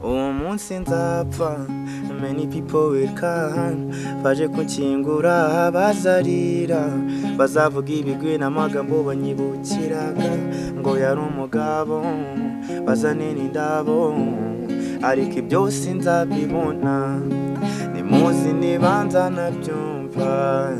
umunsi nzapfa. Many people will come baje kunkingura bazarira, bazavuga ibigwi n'amagambo banyibukiraga ngo yari umugabo, bazane n'indabo ariko ibyo sinzabibona, nimuzi nibanza nabyumva.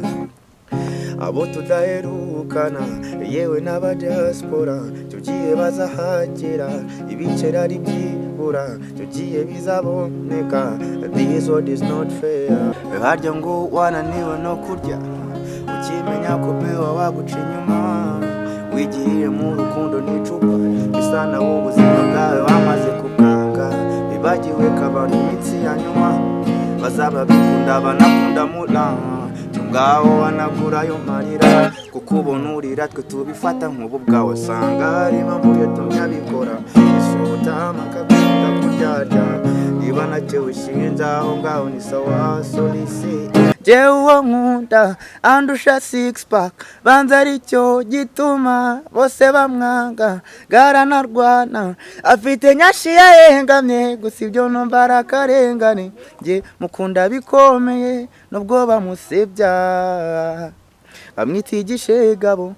Abo tudaherukana yewe n'abadiaspora tugiye bazahagera, ibicera ari byibura tugiye bizaboneka. This world is not fair. Harya ngo wananiwe no kurya ukimenya ko bewa waguca inyuma, wigiriye mu rukundo n'icupa bisa naho ubuzima bwawe wamaze kubwanga, bibagiwe ko abantu iminsi ya nyuma bazaba bikunda banakunda muranga. Ngaho wanagura yo marira kuko ubona urira, twe tubifata nk'ubu bwawe asanga harimo mu yatumye abikora, isuta amakagunda kuryarya niba nacyo wishinja aho ngaho ni sawa solisi. Jewe uwo nkunda andusha six pack, banza aricyo gituma bose bamwanga, garanarwana afite nyashi yahengamye, gusa ibyo numva ari akarengane, nge mukunda bikomeye nubwo bamusebya, bamwita igishegabo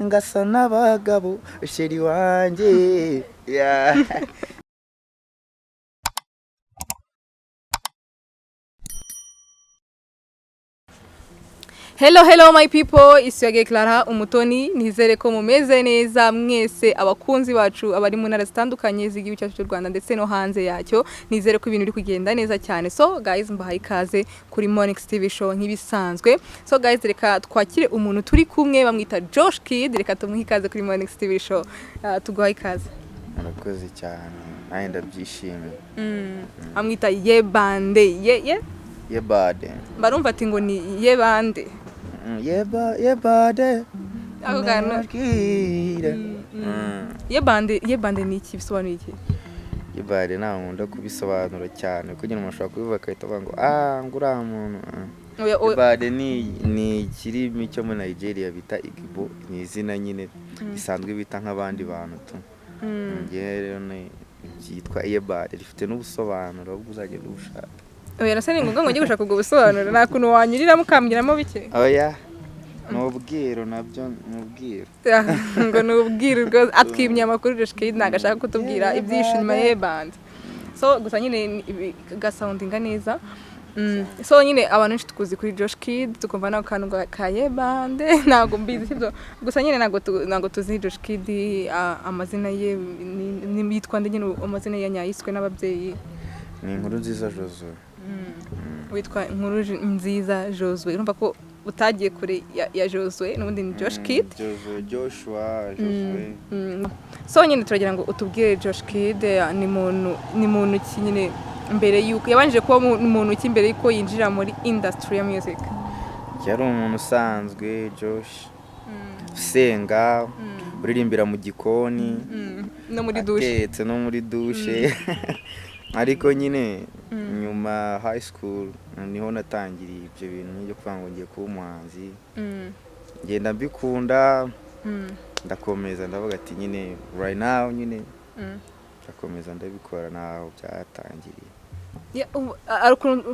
ngasa n'abagabo sheri wanjye. Hello my people, isiyage Clara Umutoni, nizere ko mumeze neza mwese abakunzi bacu abari mu ntara zitandukanye z'igihugu cyacu cy'u Rwanda ndetse no hanze yacyo, nizere ko ibintu biri kugenda neza cyane. So guys, mbahaye ikaze kuri Morning TV show nk'ibisanzwe. So guys, reka twakire umuntu turi kumwe bamwita Josh Kid, reka tumuhe ikaze kuri Morning TV show. Tuguhaye ikaze. Murakoze cyane, nawe ndabyishimiye. Amwita Yebande. Yebade. Barumva ati ngo ni Yebande. Yebade. Ako gano. Yebande ni iki bisobanuye iki? Yebade nta nkunda kubisobanura cyane kugira ngo ushobora kubivuga akahita avuga ngo ngura muntu. Yebade ni ikirimi cyo muri Nigeria bita Igbo, ni izina nyine bisanzwe bita nk'abandi bantu tu. Rero byitwa Yebade, rifite n'ubusobanuro bwo uzagenda ubushaka. Oya nase ningoga ngo ngiye gushaka ubwo busobanuro, nta kuntu wanyurira mukambwiramo bike. Oya nubwiro nabyo nubwiro ngo nubwiro rwo atwimye amakuru Josh Kid nagashaka kutubwira ibyishimo Yebande. So gusa nyine gasoundinga neza. So nyine abantu tukuzi kuri Josh Kid tukumva naho kantu ka Yebande ntago mbizi sibyo, gusa nyine nago tuzi Josh Kid amazina ye ni yitwa nde nyine amazina ye yanyiswe n'ababyeyi. Ni Inkuru Nziza Josue. Witwa Inkuru Nziza Josue, urumva ko utagiye kure ya Josue n'ubundi ni Josh Kid. Joshua Josue. So nyine turagira ngo utubwire Josh Kid ni muntu ki nyine mbere yuko yabanje kuba umuntu ki mbere yuko yinjira muri industry ya music. Yari umuntu usanzwe Josh, usenga, uririmbira mu gikoni no muri douche, atetse no muri douche. Ariko nyine nyuma high school niho natangiriye ibyo bintu byo kuvuga ngo ngiye kuba umuhanzi, ngenda mbikunda, ndakomeza ndavuga ati nyine right now nyine ndakomeza ndabikora naho byatangiriye.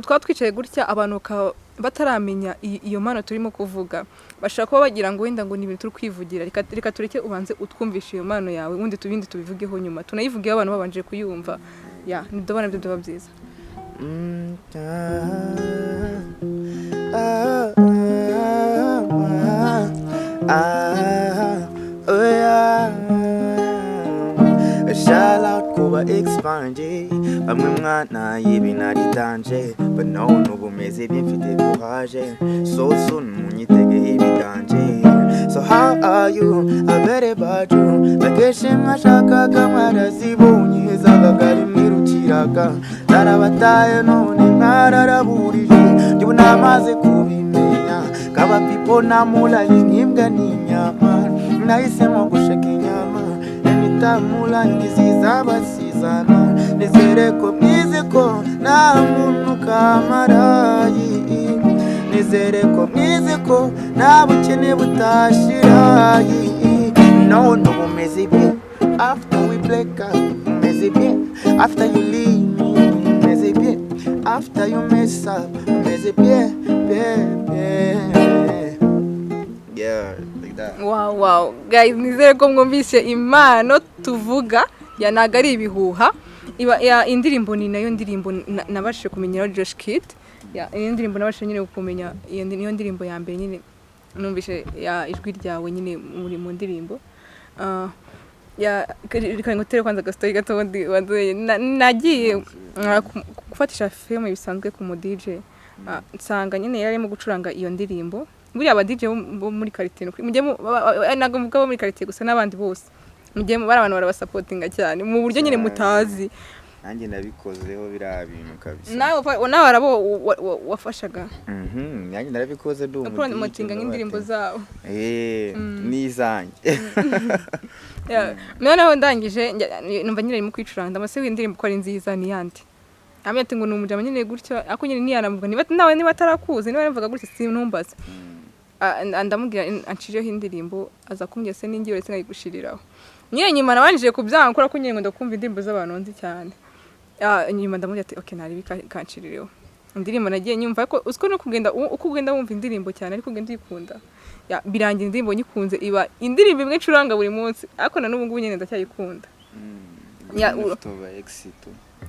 Twatwicaye gutya abantu bataramenya iyo mpano turimo kuvuga, bashaka kuba bagira ngo wenda ngo ni ibintu turi kwivugira, reka tureke ubanze utwumvisha iyo mpano yawe ubundi tubindi tubivugeho nyuma, tunayivugeho abantu babanje kuyumva. Ndabona ibyo byaba byiza. Shout out kuba expande bamwe mwana y'ibinari danje, but no n'ubumeze bimfite courage, so soon munyitege ibidanje. So how are you? I bet about you. Bakeshe mwashakaga mwarazibonye zagagari mwirukiraga, zarabataye none mwararaburije, njyewe namaze kubimenya kaba people namula y'imbwa n'inyama, nahisemo gushaka inyama nitamula nizizabasizana, nizere ko mwize ko nta muntu kamarayi, nizere ko mwize ko nta bukene butashirayi. No bumeze bien after we break up, bumeze bien after you leave me, meze bien, after you mess up, meze bien, bien, bien. Yeah, like that. Wow guys, nizere ko mwumvise impano tuvuga ya ntago ari ibihuha. Iba indirimbo ni nayo ndirimbo nabashije kumenya Josh Kid. Iyo ndirimbo nabashije nyine kumenya iyo ndirimbo ya mbere nyine numvise ya ijwi ryawe nyine muri mu ndirimbo. Reka ngutere kwanza gastori gato wanduye nagiye gufatisha film bisanzwe ku mu DJ. Nsanga nyine yarimo gucuranga iyo ndirimbo. Buriya aba DJ bo muri quartier mujye nago mvuga bo muri quartier gusa n'abandi bose mujye abantu barabasupportinga cyane mu buryo nyine mutazi. Nanjye nabikozeho biriya bintu kabisa. Nawe arabo wafashaga. Nanjye narabikoze ndumva promotinga nk'indirimbo zabo. Nizanjye. Noneho ndangije numva nyine arimo kwicuranga ndamase w'indirimbo ko ari nziza ni yandi. Amye ati ngo numujama nyine gutyo ako nyine niyanamuvuga niba atarakuze niba yumvaga gutyo sinumbaza. Ndamubwira ancijeho indirimbo aza kumbye se ningiye uretse ngayigushiriraho. Nyine nyuma nabanjije kubyanga kora ko nyine ngo ndakumva indirimbo z'abantu nzi cyane. Nyuma ndamubwira ati okay nari bikancirireho. Indirimbo nagiye nyumva ko usko no kugenda wumva indirimbo cyane ariko ugenda uyikunda. Birangira indirimbo nyikunze iba indirimbo imwe curanga buri munsi ariko na n'ubu ngubu nyine ndacyayikunda.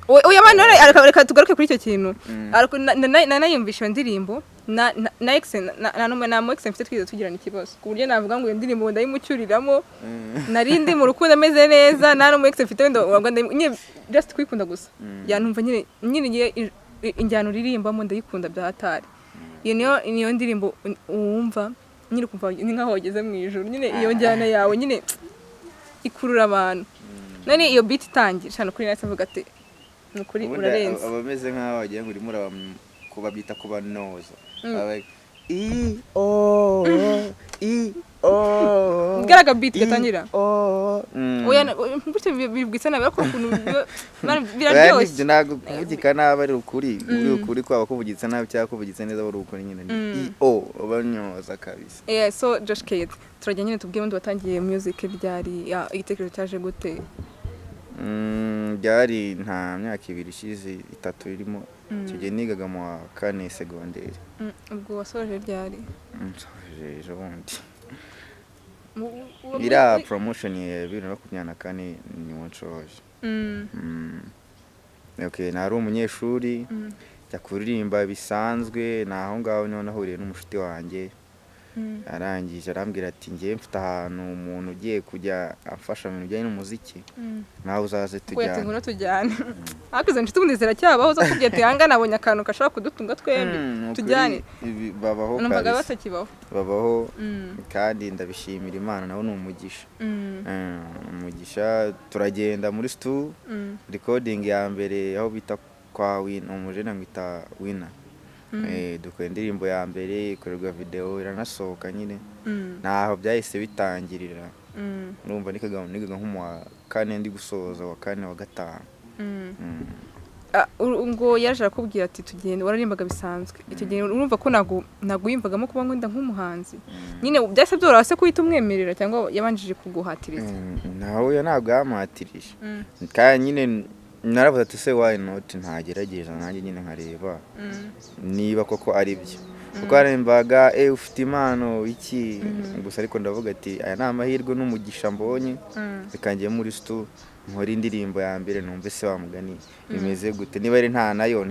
Oya bana reka tugaruke kuri icyo kintu. Ariko nanayumvisha indirimbo na ex na mo ex mfite twize tugirana ikibazo ku buryo navuga ngo iyo ndirimbo ndayimucyuriramo narindi mu rukundo ameze neza na mo ex mfite wenda nyine just kwikunda gusa. Yanumva nyine injyano ririmbamo ndayikunda bya hatari. Iyo niyo ndirimbo wumva nyine kumva ni nkaho wageze mu ijuru nyine iyo njyana yawe nyine ikurura abantu. None iyo beat itangira cyane kuri nase avuga ati nukuri urarenze. Abameze nkaho wagiye ngo urimo kubabyita kubanoza. Ngaraga beat gatangira. Oya mbute bibwitse nabe ko kuntu biraryoshye. Ntago kuvugika nabi ari ukuri kwaba kuvugitse nabi cyangwa kuvugitse neza ari ukuri nyine ni abanyoza kabisa. So Josh Kid turajya nyine tubwiye undi watangiye music ryari igitekerezo cyaje gute? Byari nta myaka 2 ishize 3 irimo icyo gihe nigaga mu wa 4 secondaire. Ubwo wasoje ryari? Soje bundi. Ira promotion ya 2024 ni wanshoje. Okay, nari umunyeshuri jya kuririmba bisanzwe naho ngaho niho nahuriye n'umushiti wanjye. Arangije arambwira ati ngiye mfite ahantu umuntu ugiye kujya afasha mu bijyanye n'umuziki nawe uzaze tujyane. Kwete ngo tujyane. Akize nshuti bunizera cyabaho zo kubye ati hanga nabonye akantu kashaka kudutunga twembi tujyane. Babaho kandi numvaga batakibaho. Babaho kandi ndabishimira Imana nawe ni umugisha. Umugisha turagenda muri studio recording ya mbere aho bita kwa Wina umujena ngita Wina. Dukora indirimbo ya mbere ikorerwa video iranasohoka nyine naho byahise bitangirira. Numva nigaga nk'umu wa 4 ndi gusoza wa 4 wa 5. Ngo yaje akubwira ati tugende wararimbaga bisanzwe icyo gihe urumva ko naguyimvagamo kuba ngo nda nk'umuhanzi nyine byase byorase kuhita umwemerera cyangwa yabanjije kuguhatiriza? Nawe ntabwo yamuhatirije kandi nyine naravuze ati se why not ntagerageza nanjye nyine nkareba niba koko ari byo kuko arimbaga ufite impano iki gusa ariko ndavuga ati aya ni amahirwe n'umugisha mbonye bikangiye muri studio nkora indirimbo ya mbere numve se wa mugani bimeze gute niba ari nta nayo.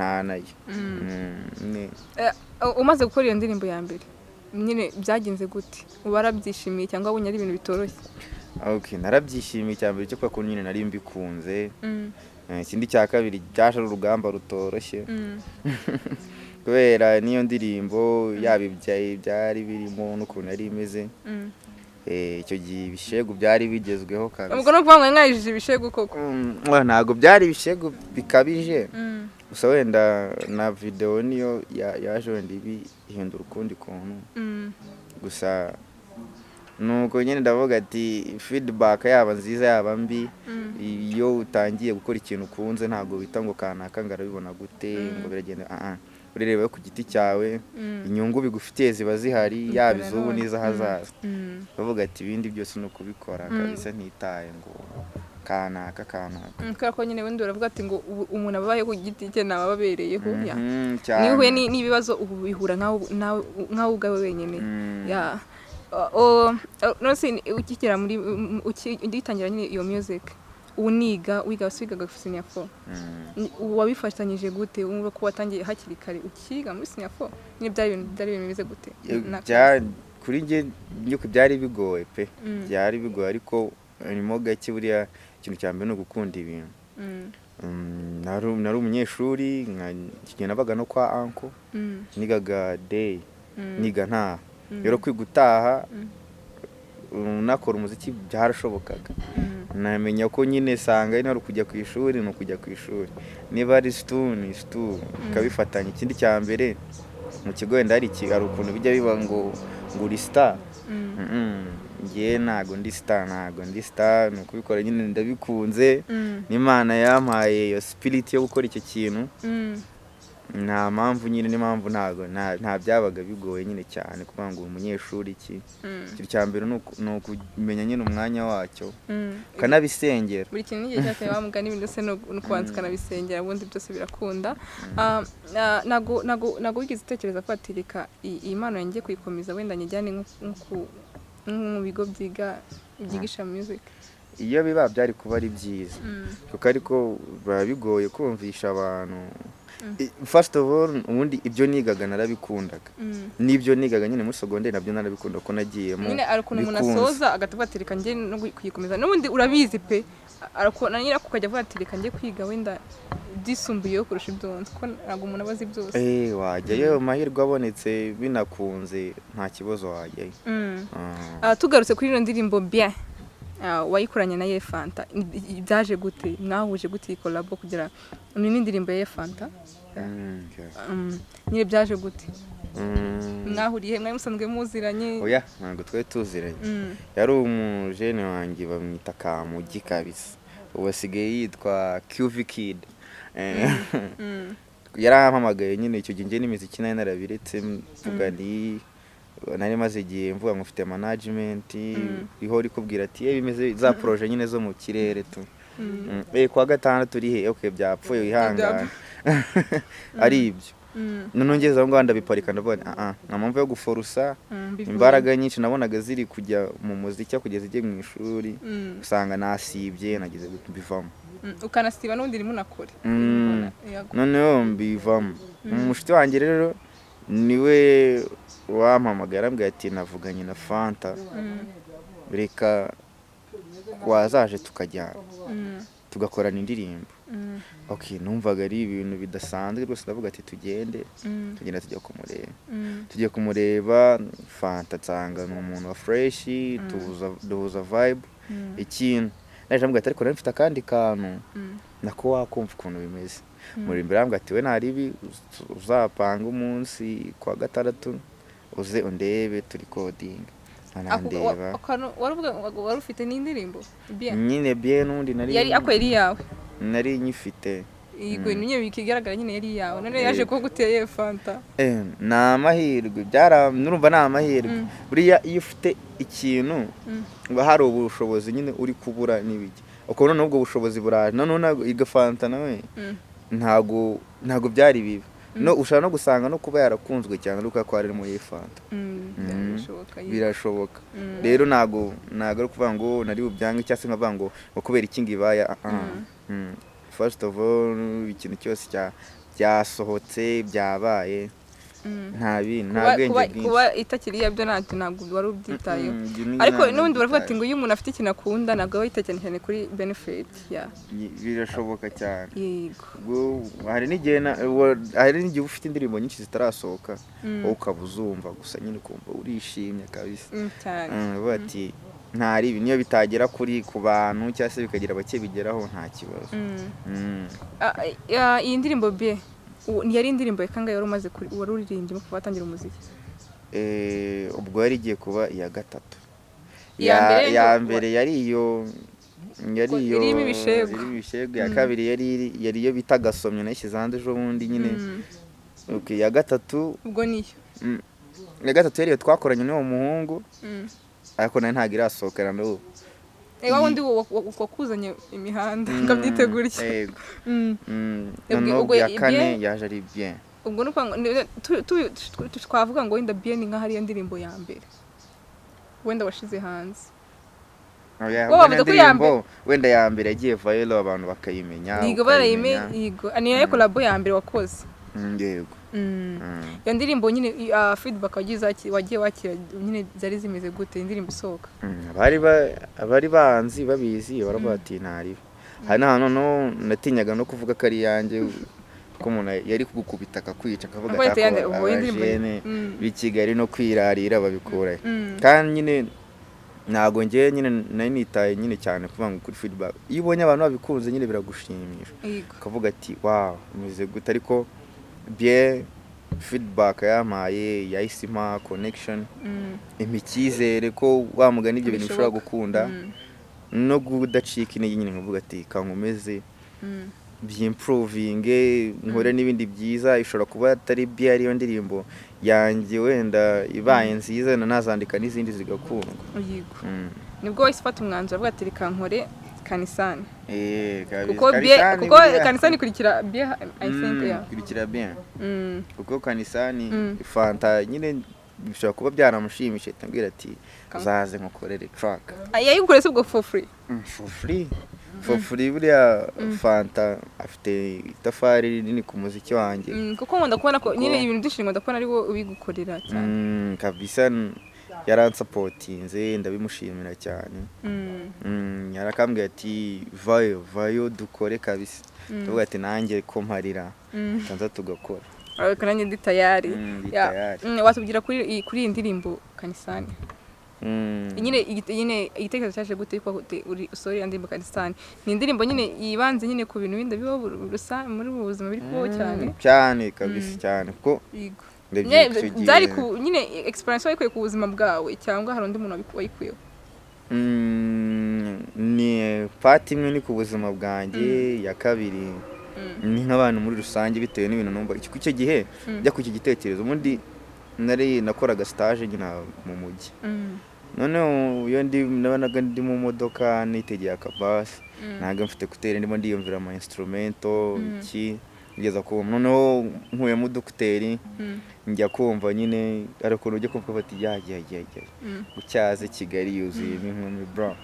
Umaze gukora iyo ndirimbo ya mbere nyine byagenze gute? Ubarabyishimiye cyangwa abonye ari ibintu bitoroshye? Okay, narabyishimiye cyambere cyo kwa nyine nari mbikunze. Ikindi cya kabiri cyaje urugamba rutoroshye kubera niyo ndirimbo yabibyaye byari birimo n'ukuntu yari imeze. Icyo gihe ibishego byari bigezweho kabisa. Ubwo no kuvuga mwajije ibishego koko? Ntago byari ibishego bikabije gusa wenda na video niyo yaje wenda ihindura ukundi kuntu gusa nuko nyine ndavuga ati feedback yaba nziza yaba mbi iyo utangiye gukora ikintu ukunze ntago bita ngo kanaka ngarabibona gute ngo biragenda urereba ku giti cyawe inyungu bigufitiye ziba zihari yaba izubu niza hazaza bavuga ati ibindi byose no kubikora kabisa ntitaye ngo kanaka kubera ko nyine wenda uravuga ati ngo umuntu ababaye ku giti cye nababereyeho ya cyane niwe n'ibibazo ubu bihura nkaho ubwawe wenyine ya nose ukigera muri ugitangira nyine iyo music wigaga wigaga senior 4 wabifatanyije gute umva ko watangiye hakiri kare ukiga muri senior 4 ni byari ibintu bimeze gute kuri nge nyuko byari bigoye pe byari bigoye ariko nimo gake buriya ikintu cya mbere no gukunda ibintu nari umunyeshuri nkigenda nabaga no kwa uncle nigaga day niga nta rero kwigutaha nakora umuziki byarashobokaga namenya ko nyine sanga ari no kujya ku ishuri no kujya ku ishuri niba ari stu kabifatanya ikindi cya mbere mu kigo wenda hari ukuntu bijya biba ngo uri star ngiye ntago ndi star no kubikora nyine ndabikunze n'Imana yampaye iyo spirit yo gukora icyo kintu nta mpamvu nyine n'impamvu nta byabaga bigoye nyine cyane kuvuga ngo umunyeshuri iki ikintu cya mbere ni ukumenya nyine umwanya wacyo ukanabisengera buri kintu n'igihe cyose wamugana ibintu se no kubanza ukanabisengera ubundi byose birakunda nago wigeze utekereza ko atirika iyi mpano yanjye kuyikomeza wenda njyane nko mu bigo byigisha music iyo biba byari kuba ari byiza kuko ariko biba bigoye kumvisha abantu first of all ubundi ibyo nigaga narabikundaga n'ibyo nigaga nyine muri secondaire nabyo narabikunda ko nagiyemo nyine ariko umuntu asoza agatabatereka nje no kuyikomeza n'ubundi urabizi pe ariko nanyira kukajya vugatereka nje kwiga wenda disumbuye kurusha ibyo ko ntago umuntu abazi byose wajyayo mahirwe abonetse binakunze nta kibazo wajyayo tugarutse kuri ino ndirimbo bien wayikoranye na Yefanta byaje gute mwahuje gute collabo kugira n'indirimbo ya Yefanta nyine byaje gute mwahuriye mwari musanzwe muziranye oya ntabwo twe tuziranye yari umujene wanjye bamwita Kamugi kabisa ubasigaye yitwa QV Kid yarampamagaye nyine icyo gihe n'imiziki nayo narabiretse mvuga nari maze igihe mvuga ngo mfite management iho rikubwira ati bimeze za projet nyine zo mu kirere tu kwa gatandatu turi he okay byapfuye wihangana ari ibyo none ngeze ngo ndabiparika ndavuga nta mpamvu yo guforusa imbaraga nyinshi nabonaga ziri kujya mu muziki kugeza ijye mu ishuri usanga nasibye nagize bivamo ukanasiba n'undi rimwe nakore noneho mbivamo umushiti wanjye rero niwe wampamagara ambwira ati navuganye na Fanta reka wazaje tukajyana tugakorana indirimbo okay numvaga ari ibintu bidasanzwe rwose ndavuga ati tugenda tujya kumureba Fanta nsanga ni umuntu wa fresh tubuza vibe ikintu naje ambwira ati ariko nafite akandi kantu nako wakumva ukuntu bimeze muri imbere ambwira ati we naribi uzapanga umunsi kwa gatandatu uze undebe turi coding anandeba wari ufite n'indirimbo nyine bien n'undi nari yari yawe nari nyifite yego nyine bikigaragara nyine yari yawe none yaje ko guteye Fanta na mahirwe nurumva na mahirwe buriya iyo ufite ikintu ngo hari ubushobozi nyine uri kubura n'ibiki uko none ubwo bushobozi buraje none iga Fanta nawe ntago byari bibi no ushaka no gusanga no kuba yarakunzwe cyane ruka ko ari mu Yefanta birashoboka rero nago ari kuvuga ngo nari ubyange cyase nkavuga ngo kubera iki ngibaya first of all ikintu cyose cyasohotse byabaye nta bwenge bwinshi kuba itakiri yabyo ntabwo wari ubyitayeho ariko n'ubundi baravuga ati ngo iyo umuntu afite ikintu akunda ntabwo aba yita cyane kuri benefit birashoboka cyane yego hari n'igihe ufite indirimbo nyinshi zitarasohoka wowe ukaba uzumva gusa nyine ukumva urishimye kabisa bavuga ati ntari ibi niyo bitagera ku bantu cyangwa se bikagira bake bigeraho nta kibazo iyi ndirimbo bien yari indirimbo yakanga yari umaze wari uririmbye kuva watangira umuziki ubwo yari igiye kuba iya gatatu ya mbere yari irimo ibishego ya kabiri yari iyo bita Gasomyo nayishyize hanze ejo bundi nyine ya gatatu ubwo niyo ya gatatu yari iyo twakoranye n'uwo muhungu ariko nayo ntabwo irasohokera n'ubu wa wundi wakuzanye imihanda ngabyitegurye yego ubwo ya kane yaje ari bien ubwo nuko twavuga ngo wenda bien nka hariya ndirimbo ya mbere wenda washize hanze wenda ya mbere yagiye viral abantu bakayimenya yego barayimenya yego ni nayo collabo ya mbere wakoze yego iyo ndirimbo nyine feedback wagiye wakira nyine zari zimeze gute indirimbo isohoka abari banzi babizi baravuga ati ntari hari n'ahantu natinyaga no kuvuga ko ari yanjye ko umuntu yari kugukubita akakwica akavuga ati abajene b'i Kigali no kwirarira babikura kandi nyine ntago ngiye nyine nari nitaye nyine cyane kuvuga ngo kuri feedback iyo ubonye abantu babikunze nyine biragushimisha ukavuga ati wow umeze gute ariko bien feedback yamaye yahisima connection imikizere ko wamugana ibyo bintu ushobora gukunda no kudacika intege nyine nkuvuga ati kankomeze by'improving nkore n'ibindi byiza ishobora kuba atari bien ariyo ndirimbo yanjye wenda ibaye nziza nazandika n'izindi zigakundwa yego nibwo wahise ufata umwanzuro avuga ati reka nkore kanisani kuko kanisani ikurikira bien I think ikurikira bien kuko kanisani fanta nyine bishobora kuba byaramushimishe tambwira ati uzaze nkukorere track yayigukorese ubwo for free buriya fanta afite itafari rinini ku muziki wanjye kuko nkunda kubona ko nyine ibintu byinshi ndakubona ari wo ubigukorera cyane kabisa yaransapotinze ndabimushimira cyane yarakambwiye ati vayo dukore kabisa tuvuga ati nanjye ko mparira tanza tugakora kandi ndi tayari watubwira kuri iyi ndirimbo kanisani nyine igitekerezo cyaje gute ko uri sorry ndirimbo kanisani ni indirimbo nyine yibanze nyine ku bintu bindi biho rusa muri ubu buzima biri kubaho cyane kabisa cyane kuko byari nyine experience wayikuye ku buzima bwawe cyangwa hari undi muntu wayikuyeho ni part imwe ni ku buzima bwanjye ya kabiri ni nk'abantu muri rusange bitewe n'ibintu numva icyo gihe njya ku iki gitekerezo ubundi nari nakoraga stage nyina mu mujyi noneho iyo nabonaga ndi mu modoka nitegeye akabasi ntabwo mfite kuteri ndimo ndiyumvira ama instrumento iki ngeza ko noneho nkuyemo udukuteri njya kumva nyine ariko ujye kumva bati ya ucyaze Kigali yuzuyemo inkumi bro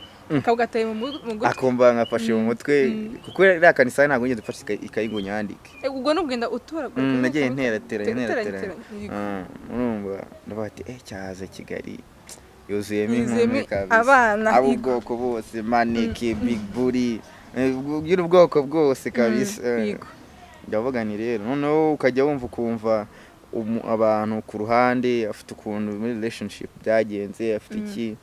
kabugateye mu mutwe akumva nkafashe mu mutwe kuko iriya kanisani ntabwo ngeze mfashe ikayigo nyandike ubwo n'ubwenda utora nagiye nteratera urumva ndavuga ati cyaze Kigali yuzuyemo inkumi kabisa abo ubwoko bose maniki big booty y'ubwoko bwose kabisa ndavuga ni rero noneho ukajya wumva ukumva abantu ku ruhande afite ukuntu muri relationship byagenze afite iki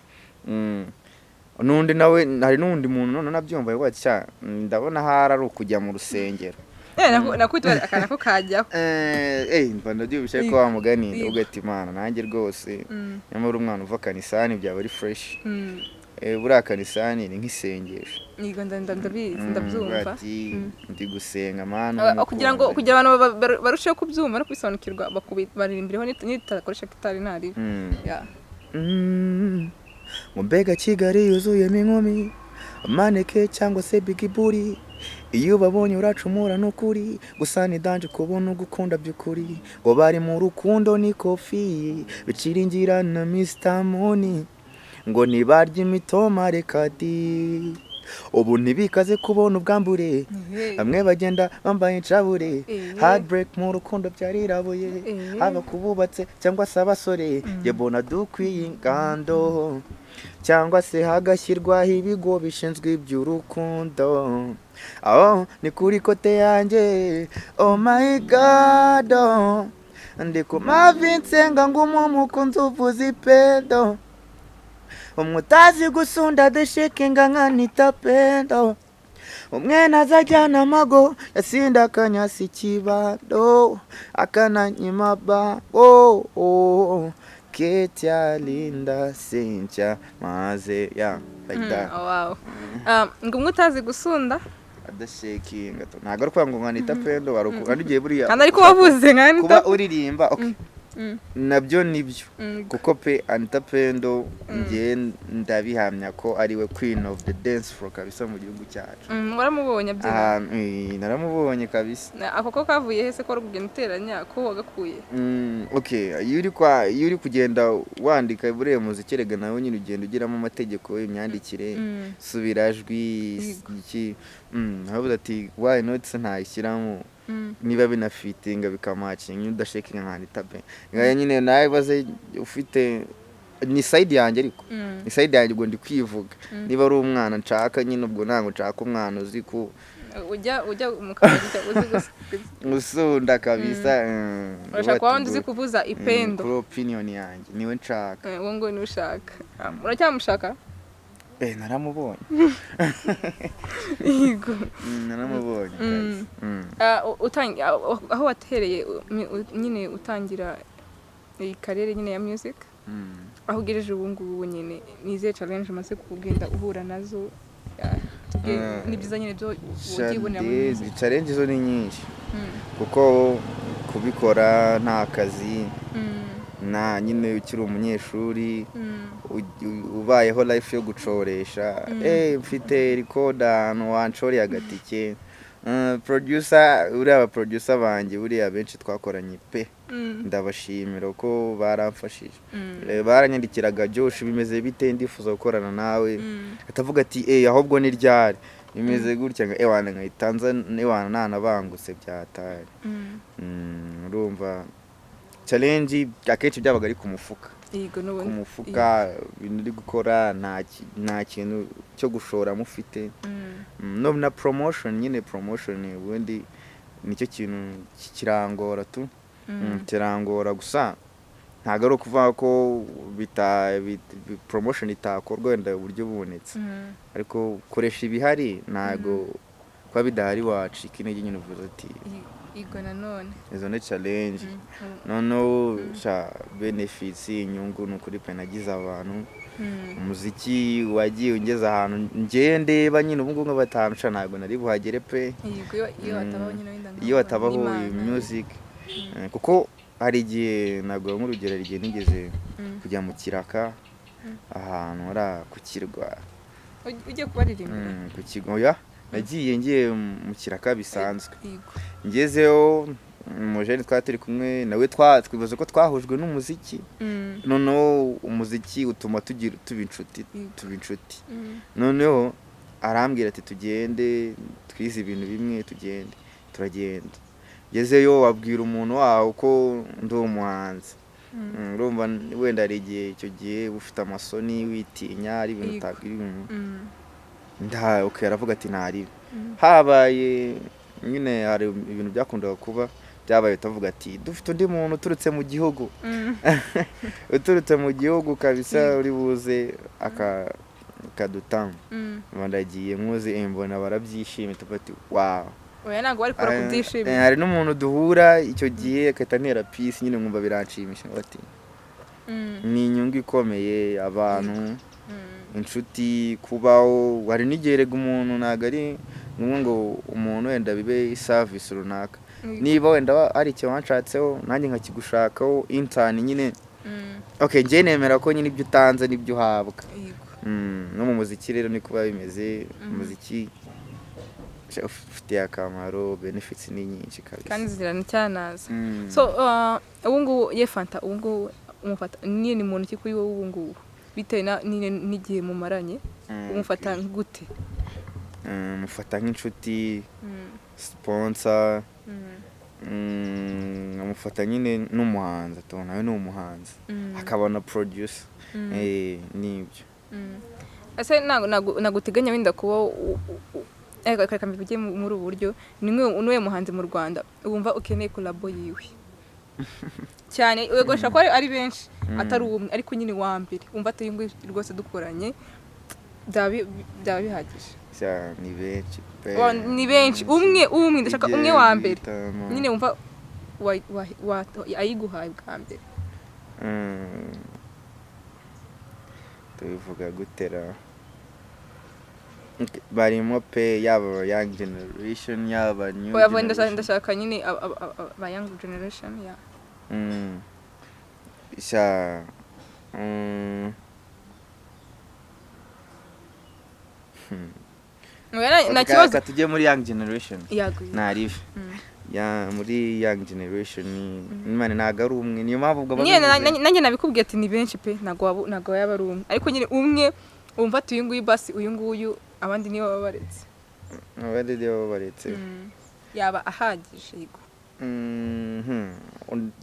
nundi nawe hari nundi muntu none nabyumva yego cya ndabona hari ari ukujya mu rusengero nakwitwa akana ko kajyaho mbanda byubishe ko wamuganira ugati Imana nanjye rwose nyamara umwana uva kanisani byaba ari fresh buriya kanisani ni nk'isengesho yego ndabyumva ndi gusenga mana kugira abantu barusheho kubyumva no kwisobanukirwa baririmbiraho n'itakoresha kitari ntari mu mbega Kigali yuzuyemo inkumi maneke cyangwa se big booty iyo babonye uracumura n'ukuri gusa ni danje kubona ugukunda by'ukuri ngo bari mu rukundo ni kofi biciringira na Mr Money ngo nibarye imitoma rekadi ubu ntibikaze kubona ubwambure bamwe bagenda bambaye incabure heartbreak mu rukundo byarirabuye haba kububatse cyangwa se abasore yebona dukwiye ingando cyangwa se hagashyirwaho ibigo bishinzwe iby'urukundo ni kuri kote yanjye oh my god ndi ku mavi nsenga ngo umukunzi uvuze ipendo umutazi gusunda deshekinga nkanita pendo umwena azajyana amago yasinda akanyasi kibando akananyima bango Ketia Linda Sincha maze like that wow ngo umutazi gusunda adashekinga ntago ari kwanga nkanita pendo waruko kandi ugiye buriya kandi ariko wavuze nkanita kuba uririmba okay nabyo nibyo kuko pe Anita Pendo ngiye ndabihamya ko ari we queen of the dance floor kabisa mu gihugu cyacu. Waramubonye abyina? Naramubonye kabisa. Ako ko kavuye hese ko rugenda uteranya ko wagakuye? Okay, iyo uri kugenda wandika buriya muziki rega nawe nyine ugenda ugiramo amategeko y'imyandikire, subirajwi iki, habuze ati why not ntayishyiramo niba binafitinga bikamacinga udashekinga nka Anita Pendo. Ngaye nyine nawe baze ufite ni side yanjye ariko ni side yanjye ngo ndi kwivuga niba ari umwana nshaka nyine ubwo ntango nshaka umwana uzi ko ujya umukabiri uzi usunda kabisa. urashaka wandi uzi kuvuza ipendo. Pro opinion yanjye niwe nshaka. Wowe ngo ni ushaka. Uracyamushaka? Naramubonye. Yego. Naramubonye. Aho watereye nyine utangira iyi karere nyine ya music, aho ugejeje ubu ngubu nyine nize challenge umaze kugenda uhura nazo, ni byiza nyine byo ugibonera mu music. Challenge zo ni nyinshi kuko kubikora nta kazi, na nyine ukiri umunyeshuri ubayeho life yo gucoresha, mfite recorder wanshore agatike, producer uriya producer banjye buriya benshi twakoranye pe ndabashimira ko baramfashije. Baranyandikiraga Josh bimeze bite ndifuza gukorana nawe, atavuga ati ahubwo ni ryari bimeze gutya nga ewana nkayitanza ewana nanabangutse byatari. Urumva challenge akenshi byabaga ari ku mufuka. Yego n'ubundi ku mufuka ibintu uri gukora nta kintu cyo gushora mufite. No na promotion nyine promotion ubundi nicyo kintu kirangora tu. Kirangora gusa ntago ari ukuvuga ko promotion itakorwa wenda uburyo bubonetse, ariko koresha ibihari ntago kwa bidahari wacika intege nyine uvuze ati Yego nanone izo ni challenge. No benefits inyungu n'ukuri pe nagize abantu. Umuziki wagiye ungeza ahantu ngiye ndeba nyine ubu ngubu batanu ntago nari buhagere pe. Iyo hatabaho music kuko hari igihe ntabwo nk'urugero igihe nigeze kujya mu kiraka ahantu ara ku kirwa ujye kubaririmbira ku kigo nagiye mu kiraka bisanzwe. Ngezeho umujeni twaturi kumwe nawe twibaza ko twahujwe n'umuziki, noneho umuziki utuma tuba inshuti. Noneho arambwira ati tugende twize ibintu bimwe turagenda. Ngezeyo wabwira umuntu waho ko ndi umuhanzi, urumva wenda ari igihe icyo gihe ufite amasoni witinya ari ibintu utakwiriye. Aravuga ati ntari habaye nyine hari ibintu byakundaga kuba byabaye utavuga ati dufite undi muntu uturutse mu gihugu uturutse mu gihugu kabisa uri buze akadutanga. Ndagiye nkuze mbona barabyishimiye tufati wow. Oya ntago bari kora kubyishimira. Hari n'umuntu duhura icyo gihe akatantera peace nyine nkumva biranshimisha bati ni inyungu ikomeye abantu inshuti kubaho. Hari n'igerega umuntu ntago ari ngo umuntu wenda bibe service runaka, niba wenda hari icyo wanshatseho nanjye nkakigushakaho intern nyine. Okay ngiye nemera ko nyine ibyo utanze nibyo uhabwa. No mu muziki rero ni kuba bimeze. Umuziki ufite akamaro, benefits ni nyinshi kabisa kandi ziranacyanaza. So ubu ngubu ye Fanta ubu ngubu umufata ni muntu ki kuri wowe ubu ngubu bitewe n'igihe mumaranye umufata gute? Mufata nk'inshuti, sponsor, amufata nyine n'umuhanzi, nawe ni umuhanzi, akabona producer. Nibyo. Ese naguteganya wenda kuba reka mbivuge muri ubu buryo, niwe muhanzi mu Rwanda wumva ukeneye collabo yiwe cyane wegosha ko ari benshi atari umwe ariko nyine wa mbere wumva atari ngo rwose dukoranye byaba bihagije? Ni benshi pe. Ni benshi umwe ndashaka umwe wa mbere nyine wumva ayiguhaye bwa mbere. Tubivuga gutera barimo pe yaba young generation yaba new generation. Ndashaka nyine aba young generation ya sha nta kibazo tujye muri young generation yaguye narive ya muri young generation imana ntago ari umwe niyo mpamvu ubwo nanjye nabikubwiye ati ni benshi pe ntago yaba ari umwe ariko nyine umwe wumva ati uyu nguyu basi uyu nguyu abandi nibo baba baretse yaba ahagije yego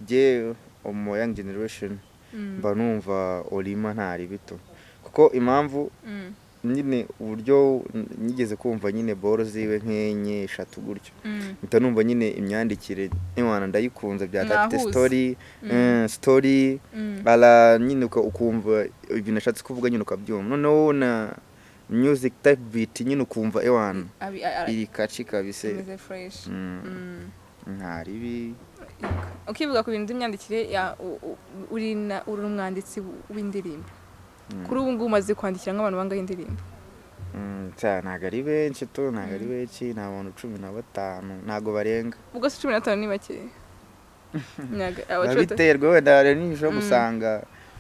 njye mu young generation mba numva Olima ntari bito kuko impamvu nyine uburyo nigeze kumva nyine boro ziwe nk'enye eshatu gutyo mpita numva nyine imyandikire n'imana ndayikunze byatafite story ala nyine ukumva ibintu ashatse kuvuga nyine ukabyumva noneho na music type beat nyine ukumva ewana iri kaci kabise ntaribi ukivuga ku bintu by'imyandikire uri umwanditsi w'indirimbo kuri ubu ngubu umaze kwandikira nk'abantu bangahe indirimbo ntabwo ari benshi ntabwo ari benshi ni abantu 15 ntabwo barenga ubwo se 15 ni bake biterwa wenda hari n'ishobora gusanga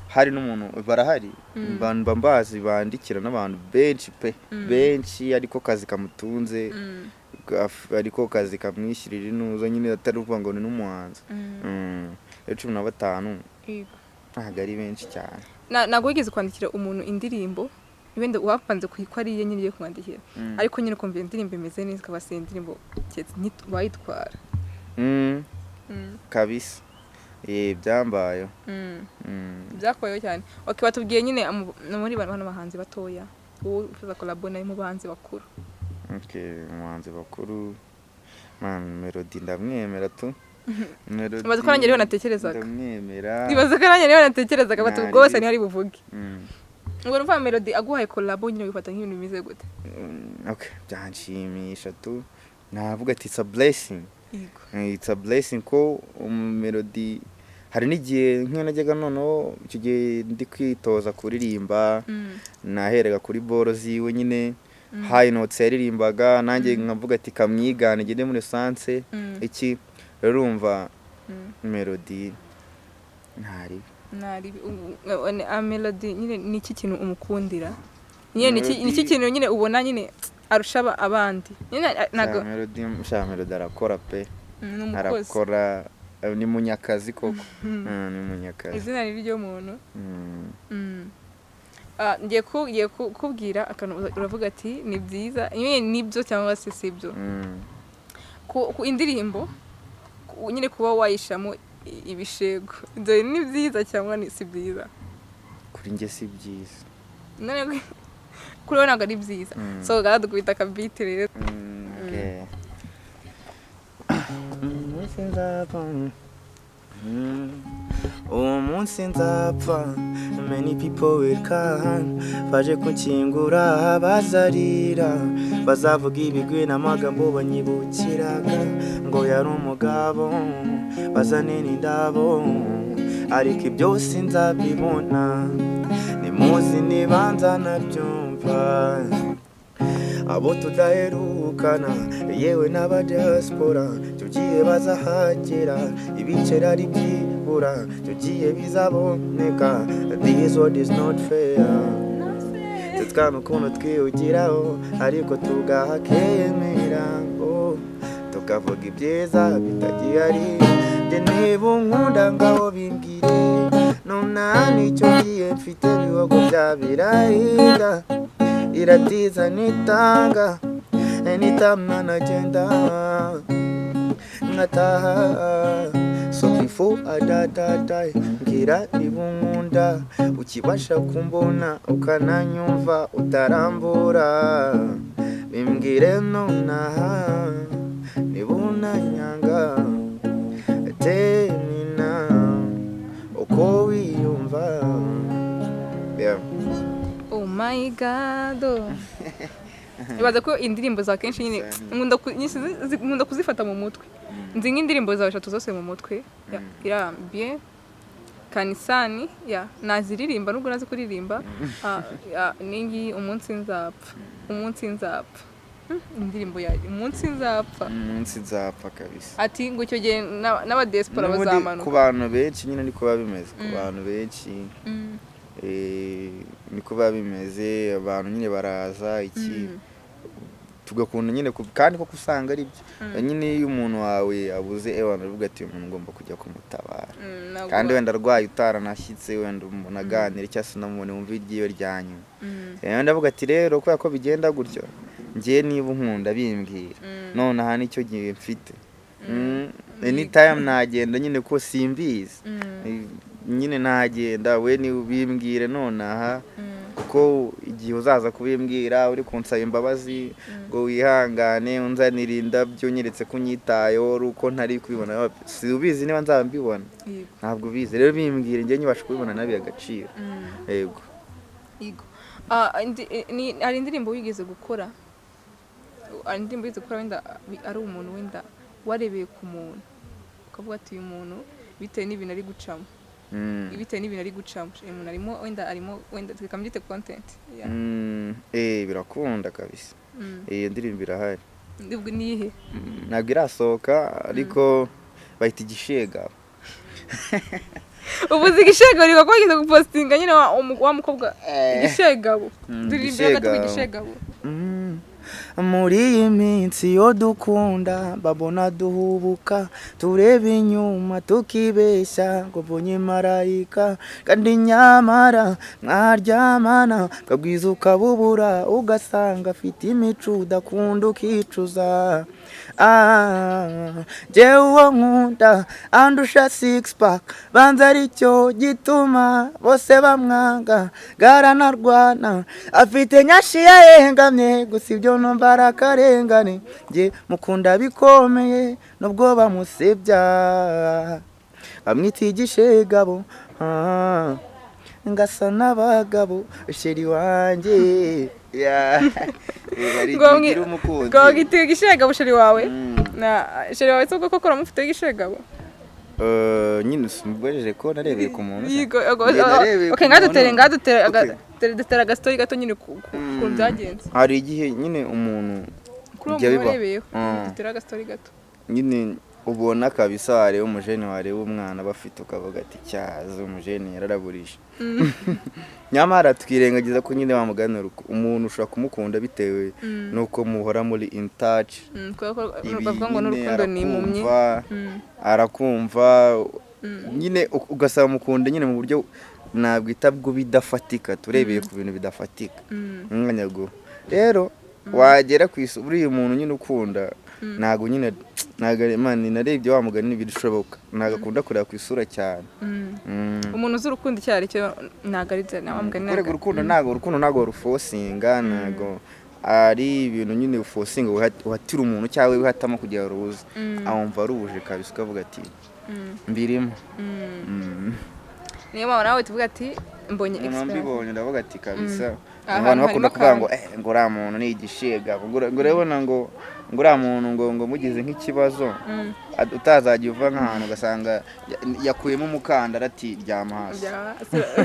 hari n'umuntu barahari mba mbazi bandikira n'abantu benshi pe benshi ariko kazi kamutunze ariko kazi kamwishyirira inuza nyine atari uvuga ngo ni n'umuhanzi 15 ntabwo ari benshi cyane ntabwo wigeze kwandikira umuntu indirimbo wenda wapanze ko ari iye nyine yo kumwandikira ariko nyine ukumva indirimbo imeze neza ukaba se indirimbo wayitwara kabisa byambaye byakoyeho cyane batubwiye nyine muri bano bahanzi batoya uwo ufuza kolabo nayo mu bahanzi bakuru umuhanzi bakuru Melody ndamwemera tu Nibaza ko nanjye rero natekerezaga ndamwemera nibaza ko nanjye rero natekerezaga bati ubwo bose ntihari buvuge ngo numva Melody aguhaye collabo nyine wifata nk'ibintu bimeze gute byanshimisha tu navuga ati it's a blessing ko Melody hari n'igihe nk'iyo najyaga noneho icyo gihe ndi kwitoza kuririmba naherega kuri boro ziwe nyine high notes yaririmbaga nanjye nkavuga ati kamwigane ngende muri sanse iki rero urumva Melody ntari Melody nyine ni iki kintu umukundira nyine ni iki kintu nyine ubona nyine arusha abandi nyine nago Melody arakora pe arakora ni munyakazi koko ni munyakazi izina ryo muntu ngiye kubwira akantu uravuga ati ni byiza nyine nibyo cyangwa se sibyo ku indirimbo nyine kuba wayishamo ibishego dore ni byiza cyangwa ni si byiza kuri njye si byiza none kuri wowe ntabwo ari byiza so dukubita akabiti rero umunsi nzapfa many people will come baje kunkingura bazarira bazavuga ibigwi n'amagambo banyibukiraga ngo yari umugabo bazane n'indabo ariko ibyo sinzabibona nimuzi nibanza nabyumva abo tudaherukana yewe n'abadiaspora tugiye bazahagera ibicera ari byibura tugiye bizaboneka this world is not fair tutwana ukuntu twihugiraho ariko tugahakemera tukavuga ibyiza bitagihari niba unkunda ngaho bimbwire nona nicyo gihe mfite ibihogo byabirahira iratiza nitanga anytime nagenda ngataha so before adadadai ngira niba unkunda ukibasha kumbona ukananyumva utarambura bimbwire nonaha niba unanyanga temina uko wiyumva oh my god ibaza ko indirimbo za kenshi nyine nkunda kuzifata mu mutwe nzi nk'indirimbo zawe 3 zose mu mutwe bien kanisani naziririmba nubwo nazi kuririmba ningi umunsi nzapfa indirimbo ya umunsi nzapfa kabisa. Ati ngo icyo gihe n'aba diaspora bazamanuka. Ku bantu benshi nyine niko babimeze, ku bantu benshi niko babimeze, abantu nyine baraza iki tugakunda nyine kandi koko usanga ari byo nyine iyo umuntu wawe abuze abantu bavuga ati umuntu ngomba kujya kumutabara kandi wenda arwaye utaranashyitse wenda umuntu aganira cyangwa se unamubone wumva iryiwe ryanyuma ndavuga ati rero kubera ko bigenda gutyo ngiye niba unkunda bimbwira none aha nicyo gihe mfite anytime nagenda nyine ko simbizi nyine nagenda we ni bimbwire none aha kuko igihe uzaza kubimbwira uri kunsaba imbabazi ngo wihangane unzanira indabyo nyeretse ko unyitayeho uko ntari kubibona si ubizi niba nzaba mbibona ntabwo ubizi rero bimbwire njye nyibasha kubibona nabi agaciro yego hari indirimbo wigeze gukora wenda ari umuntu wenda warebeye ku muntu ukavuga ati uyu muntu bitewe n'ibintu ari gucamo umuntu arimo wenda tukambyite content birakunda kabisa iyo ndirimbo irahari nihe ntabwo irasohoka ariko bayita igishegabo ubuze igishegabo riko kwageze gupostinga nyine wa mukobwa igishegabo ndirimbira gato igishegabo muri iyi minsi yo dukunda babona duhubuka tureba inyuma tukibeshya ngo mbonye marayika kandi nyamara mwaryamana kabwiza ukabubura ugasanga afite imico udakunda ukicuza jewe uwo nkunda andusha 6 pack banza aricyo gituma bose bamwanga garanarwana afite nyashi yahengamye gusa ibyo nombara akarengane nge mukunda bikomeye nubwo bamusebya bamwita igishegabo ngasa n'abagabo sheri wanjye ngo gitiye igishegabo sheri wawe na sheri wawe soko kokora mufite igishegabo nyine sumubwejeje ko narebeye ku muntu okay ngadutera agastori gato nyine ku byagenze hari igihe nyine umuntu ujya bibaho dutera agastori gato nyine ubona kabisa wareba umujene wareba umwana bafite ukavuga ati cyaza umujene yararaburije nyamara twirengagiza ko nyine bamuganira umuntu ushobora kumukunda bitewe nuko muhora muri in touch bavuga ngo n'urukundo ni impumyi arakumva nyine ugasaba mukunda nyine mu buryo nabwita bwo bidafatika turebeye ku bintu bidafatika nkanyago rero wagera ku uri umuntu nyine ukunda nago nyine Imana narebye wa mugani bidushoboka nagakunda kureba ku isura cyane umuntu uzi urukundo cyari cyo nagaritse na mugani urukundo nago rufosinga nago ari ibintu nyine ufosinga uhatira umuntu cyawe wihatamo kugira ruza awumva ruje kabisa ukavuga ati mbirimo niyo mpamvu nawe tuvuga ati mbonye mbibonye ndavuga ati kabisa abantu bakunda kuvuga ngo ngo uriya muntu ni igishegabo ngo urabona ngo uriya muntu ngo mugize nk'ikibazo utazajya uva nk'ahantu ugasanga yakuyemo umukandara ati ryama hasi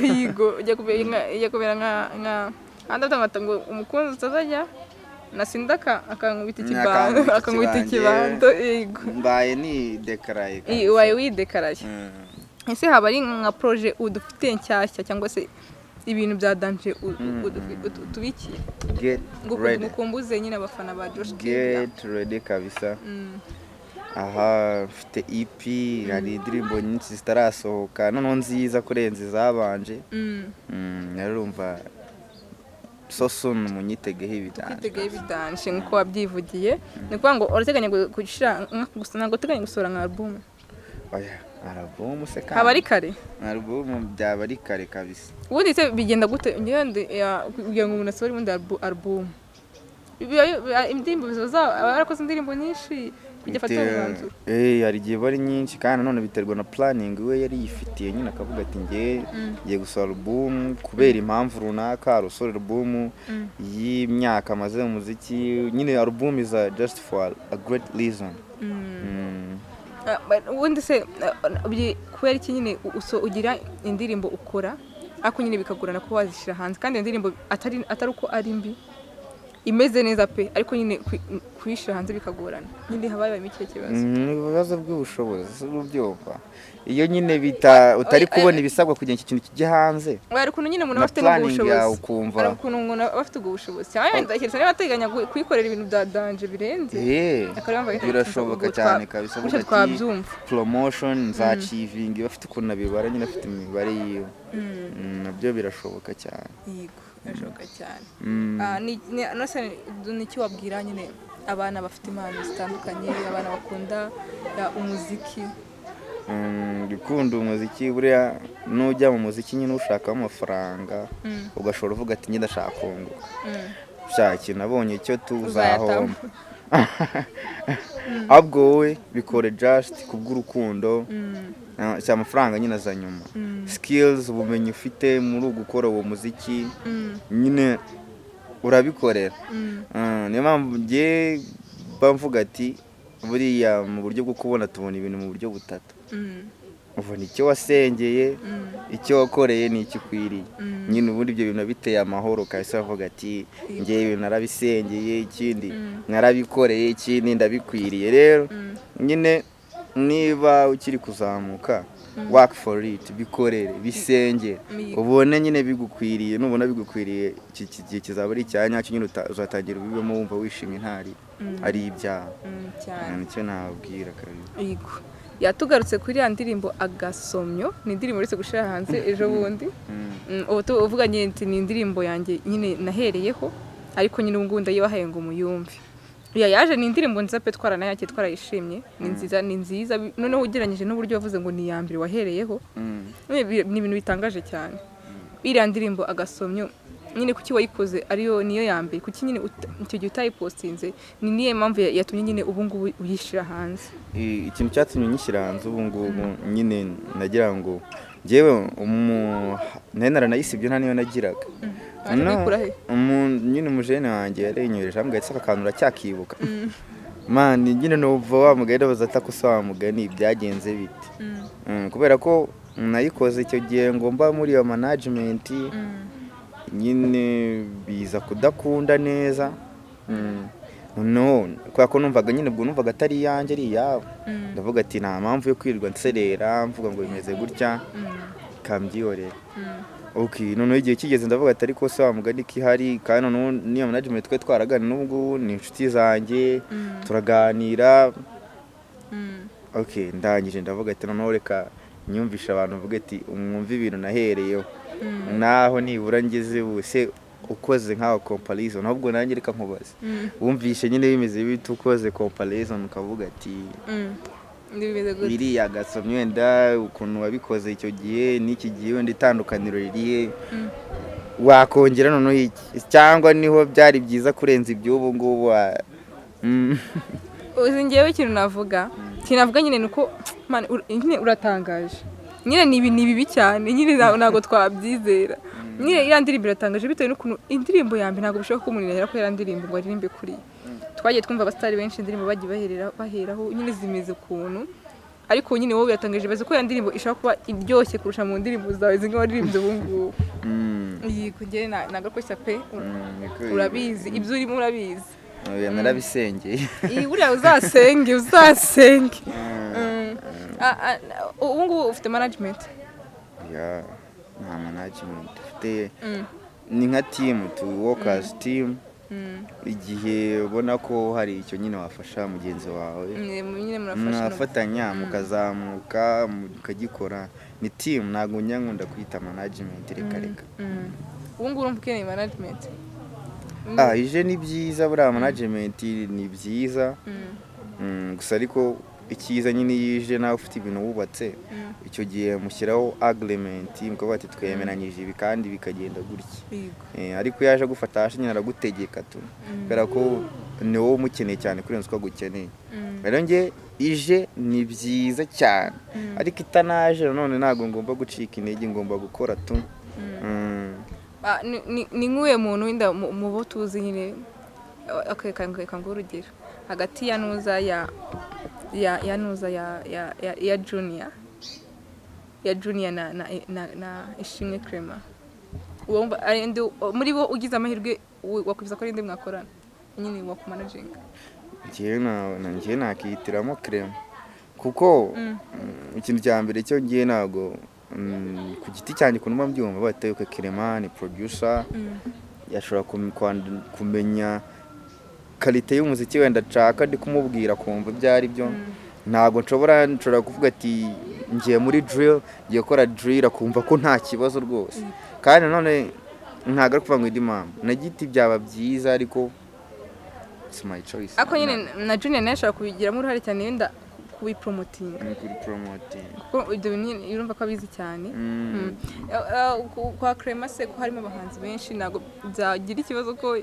yigo ujya kubera nka andatangata ngo umukunzi utazajya nasindaka akankubita ikibando yego mbaye ni dekaraye ubaye widekaraye ese haba ari nka projet udufite nshyashya cyangwa se ibintu bya danje tubikiye ngukumbuze nyine abafana ba Josh Get ready kabisa aha mfite EP hari indirimbo nyinshi zitarasohoka noneho nziza kurenza izabanje narumva so soon munyitegeho ibidanje nkuko wabyivugiye ni kuvuga ngo urateganya gushira ntabwo uteganya gusohora nka album oya album se haba ari kare album byaba ari kare kabisa ubundi se bigenda gute kugira ngo umuntu asohore ubundi album indirimbo barakoze indirimbo nyinshi kujya afata umwanzuro hari igihe bari nyinshi kandi none biterwa na planning we yari yifitiye nyine akavuga ati ngiye gusohora album kubera impamvu runaka arusohora album y'imyaka amaze mu muziki nyine album is just for a great reason ubundi se kubera iki nyine ugira indirimbo ukora ariko nyine bikagorana ko wazishyira hanze kandi indirimbo atari uko ari mbi imeze neza pe ariko nyine kuyishira hanze bikagorana nyine habaye mike kibazo ibibazo by'ubushobozi n'ubyumva iyo nyine utari kubona ibisabwa kugira iki kintu kijye hanze ari kuntu nyine umuntu afite n'ubushobozi ari kuntu umuntu afite ubushobozi cyane ndakirisa niba ateganya kwikorera ibintu bya danger birenze birashoboka cyane kabisa gutyo twabyumva promotion za achieving bafite ukuntu nabibara nyine afite imibare yiyo nabyo birashoboka cyane yego birashoboka cyane niki wabwira nyine abana bafite impano zitandukanye abana bakunda umuziki gukunda umuziki buriya nujya mu muziki nyine ushaka amafaranga ugashobora uvuga ati njye ndashaka kunguka shaki nabonye icyo tuzahomba ahubwo wowe bikore just kubw'urukundo si amafaranga nyine aza nyuma skills ubumenyi ufite muri gukora uwo muziki nyine urabikorera niyo mpamvu njye bamvuga ati buriya mu buryo bwo kubona tubona ibintu mu buryo butatu ubona icyo wasengeye icyo wakoreye n'icyo ukwiriye nyine ubundi ibyo bintu biteye amahoro kahise bavuga ati ngewe ibintu narabisengeye ikindi narabikoreye ikindi ndabikwiriye rero nyine niba ukiri kuzamuka work for it bikorere bisenge ubone nyine bigukwiriye nubona bigukwiriye iki gihe kizaba ari icyanya cyo nyine uzatangira ubibemo wumva wishimye ntari ari ibyaha nicyo nababwira kabiri yego yatugarutse kuri ya ndirimbo Agasomyo ni indirimbo uretse gushira hanze ejo bundi uvuga nyine ni indirimbo yanjye nyine nahereyeho ariko nyine ubu ngubu ndayibahaye ngo muyumve yaje ni indirimbo nziza pe twaranayake twarayishimye ni nziza noneho ugereranyije n'uburyo wavuze ngo ni yambere wahereyeho ni ibintu bitangaje cyane iriya ndirimbo Agasomyo nyine kuki wayikoze niyo yambere kuki nyine icyo gihe utayipostinze ni niye mpamvu yatumye nyine ubu ngubu uyishira hanze ikintu cyatumye nyishyira hanze ubu ngubu nyine nagira ngo njyewe naranayisibye nta niyo nagiraga nyine umujene wanjye yarenyoreje ambwira ati akantu uracyakibuka mani nyine nuva wa mugani bazata ko wa mugani byagenze bite kubera ko nayikoze icyo gihe ngo mba muri iyo management nyine biza kudakunda neza kubera ko numvaga nyine ubwo numvaga atari iyanjye ari iyabo ndavuga ati nta mpamvu yo kwirirwa nserera mvuga ngo bimeze gutya kambyihorera noneho igihe kigeze ndavuga ati ariko se wa mugani ko ihari kandi noneho niyo management twe twaraganira n'ubwo ni inshuti zanjye turaganira ndangije ndavuga ati noneho reka nyumvisha abantu mvuga ati mwumve ibintu nahereyeho naho nibura ngeze bose ukoze nk'aho comparison ahubwo nanjye reka nkubaze wumvishe nyine bimeze bite ukoze comparison ukavuga ati biriya Agasomyo wenda ukuntu wabikoze icyo gihe n'iki gihe wenda itandukaniro ririhe wakongera noneho cyangwa niho byari byiza kurenza iby'ubu ngubu uzi ngewe ikintu navuga nyine ni uko nyine uratangaje nyine ni bibi cyane nyine ntabwo twabyizera nyine iriya ndirimbo iratangaje bitewe n'ukuntu indirimbo ya mbere ntabwo bishoboka ko umuntu yahera ko iriya ndirimbo ngo aririmbe kuri twagiye twumva abasitari benshi indirimbo bagiye baheraho nyine zimeze ukuntu ariko nyine wowe biratangaje bazi ko iriya ndirimbo ishobora kuba iryoshye kurusha mu ndirimbo zawe zimwe waririmbye ubu ngubu yego njyewe ntabwo akoshya pe urabizi ibyo urimo urabizi narabisengeye buriya uzasenge ubu ngubu ufite management nta management ufite ni nka team tu workers team igihe ubona ko hari icyo nyine wafasha mugenzi wawe mwafatanya mukazamuka mukagikora ni team ntabwo nkunda kwita management reka ubu ngubu urumva ukeneye management ije ni byiza buriya management ni byiza gusa ariko icyiza nyine yije nawe ufite ibintu wubatse icyo gihe mushyiraho agreement mukavuga ati twemeranyije ibi kandi bikagenda gutya ariko yaje gufata hasi nyine aragutegeka tu kubera ko ni wowe umukeneye cyane kurenza uko agukeneye rero njye ije ni byiza cyane ariko itanaje nanone ntabwo ngomba gucika intege ngomba gukora tu ni nk'uwe muntu wenda mu bo tuzi nyine akeka ngo urugero hagati ya nuza ya nuza ya junior na Ishimwe Clement muri bo ugize amahirwe wakwifuza ko ari indi mwakorana nyine wakumanaginga? njyewe nakihitiramo Clement kuko ikintu cya mbere cyo ngiye ntago ku giti cyanjye kunuma mbyumva bateye Clement ni producer yashobora kumenya kalite y'umuziki wenda nshaka ndi kumubwira kumva ibyo ari byo ntago nshobora kuvuga ati ngiye muri drill ngiye gukora drill akumva ko nta kibazo rwose kandi none ntago ari kuvuga ngo ndi mama na giti byaba byiza ariko it's my choice ako nyine na Junior nashaka kubigiramo uruhare cyane yenda kubipromoting kuko ibyo bintu urumva ko abizi cyane kwa Clement se ko harimo abahanzi benshi ntago byagira ikibazo ko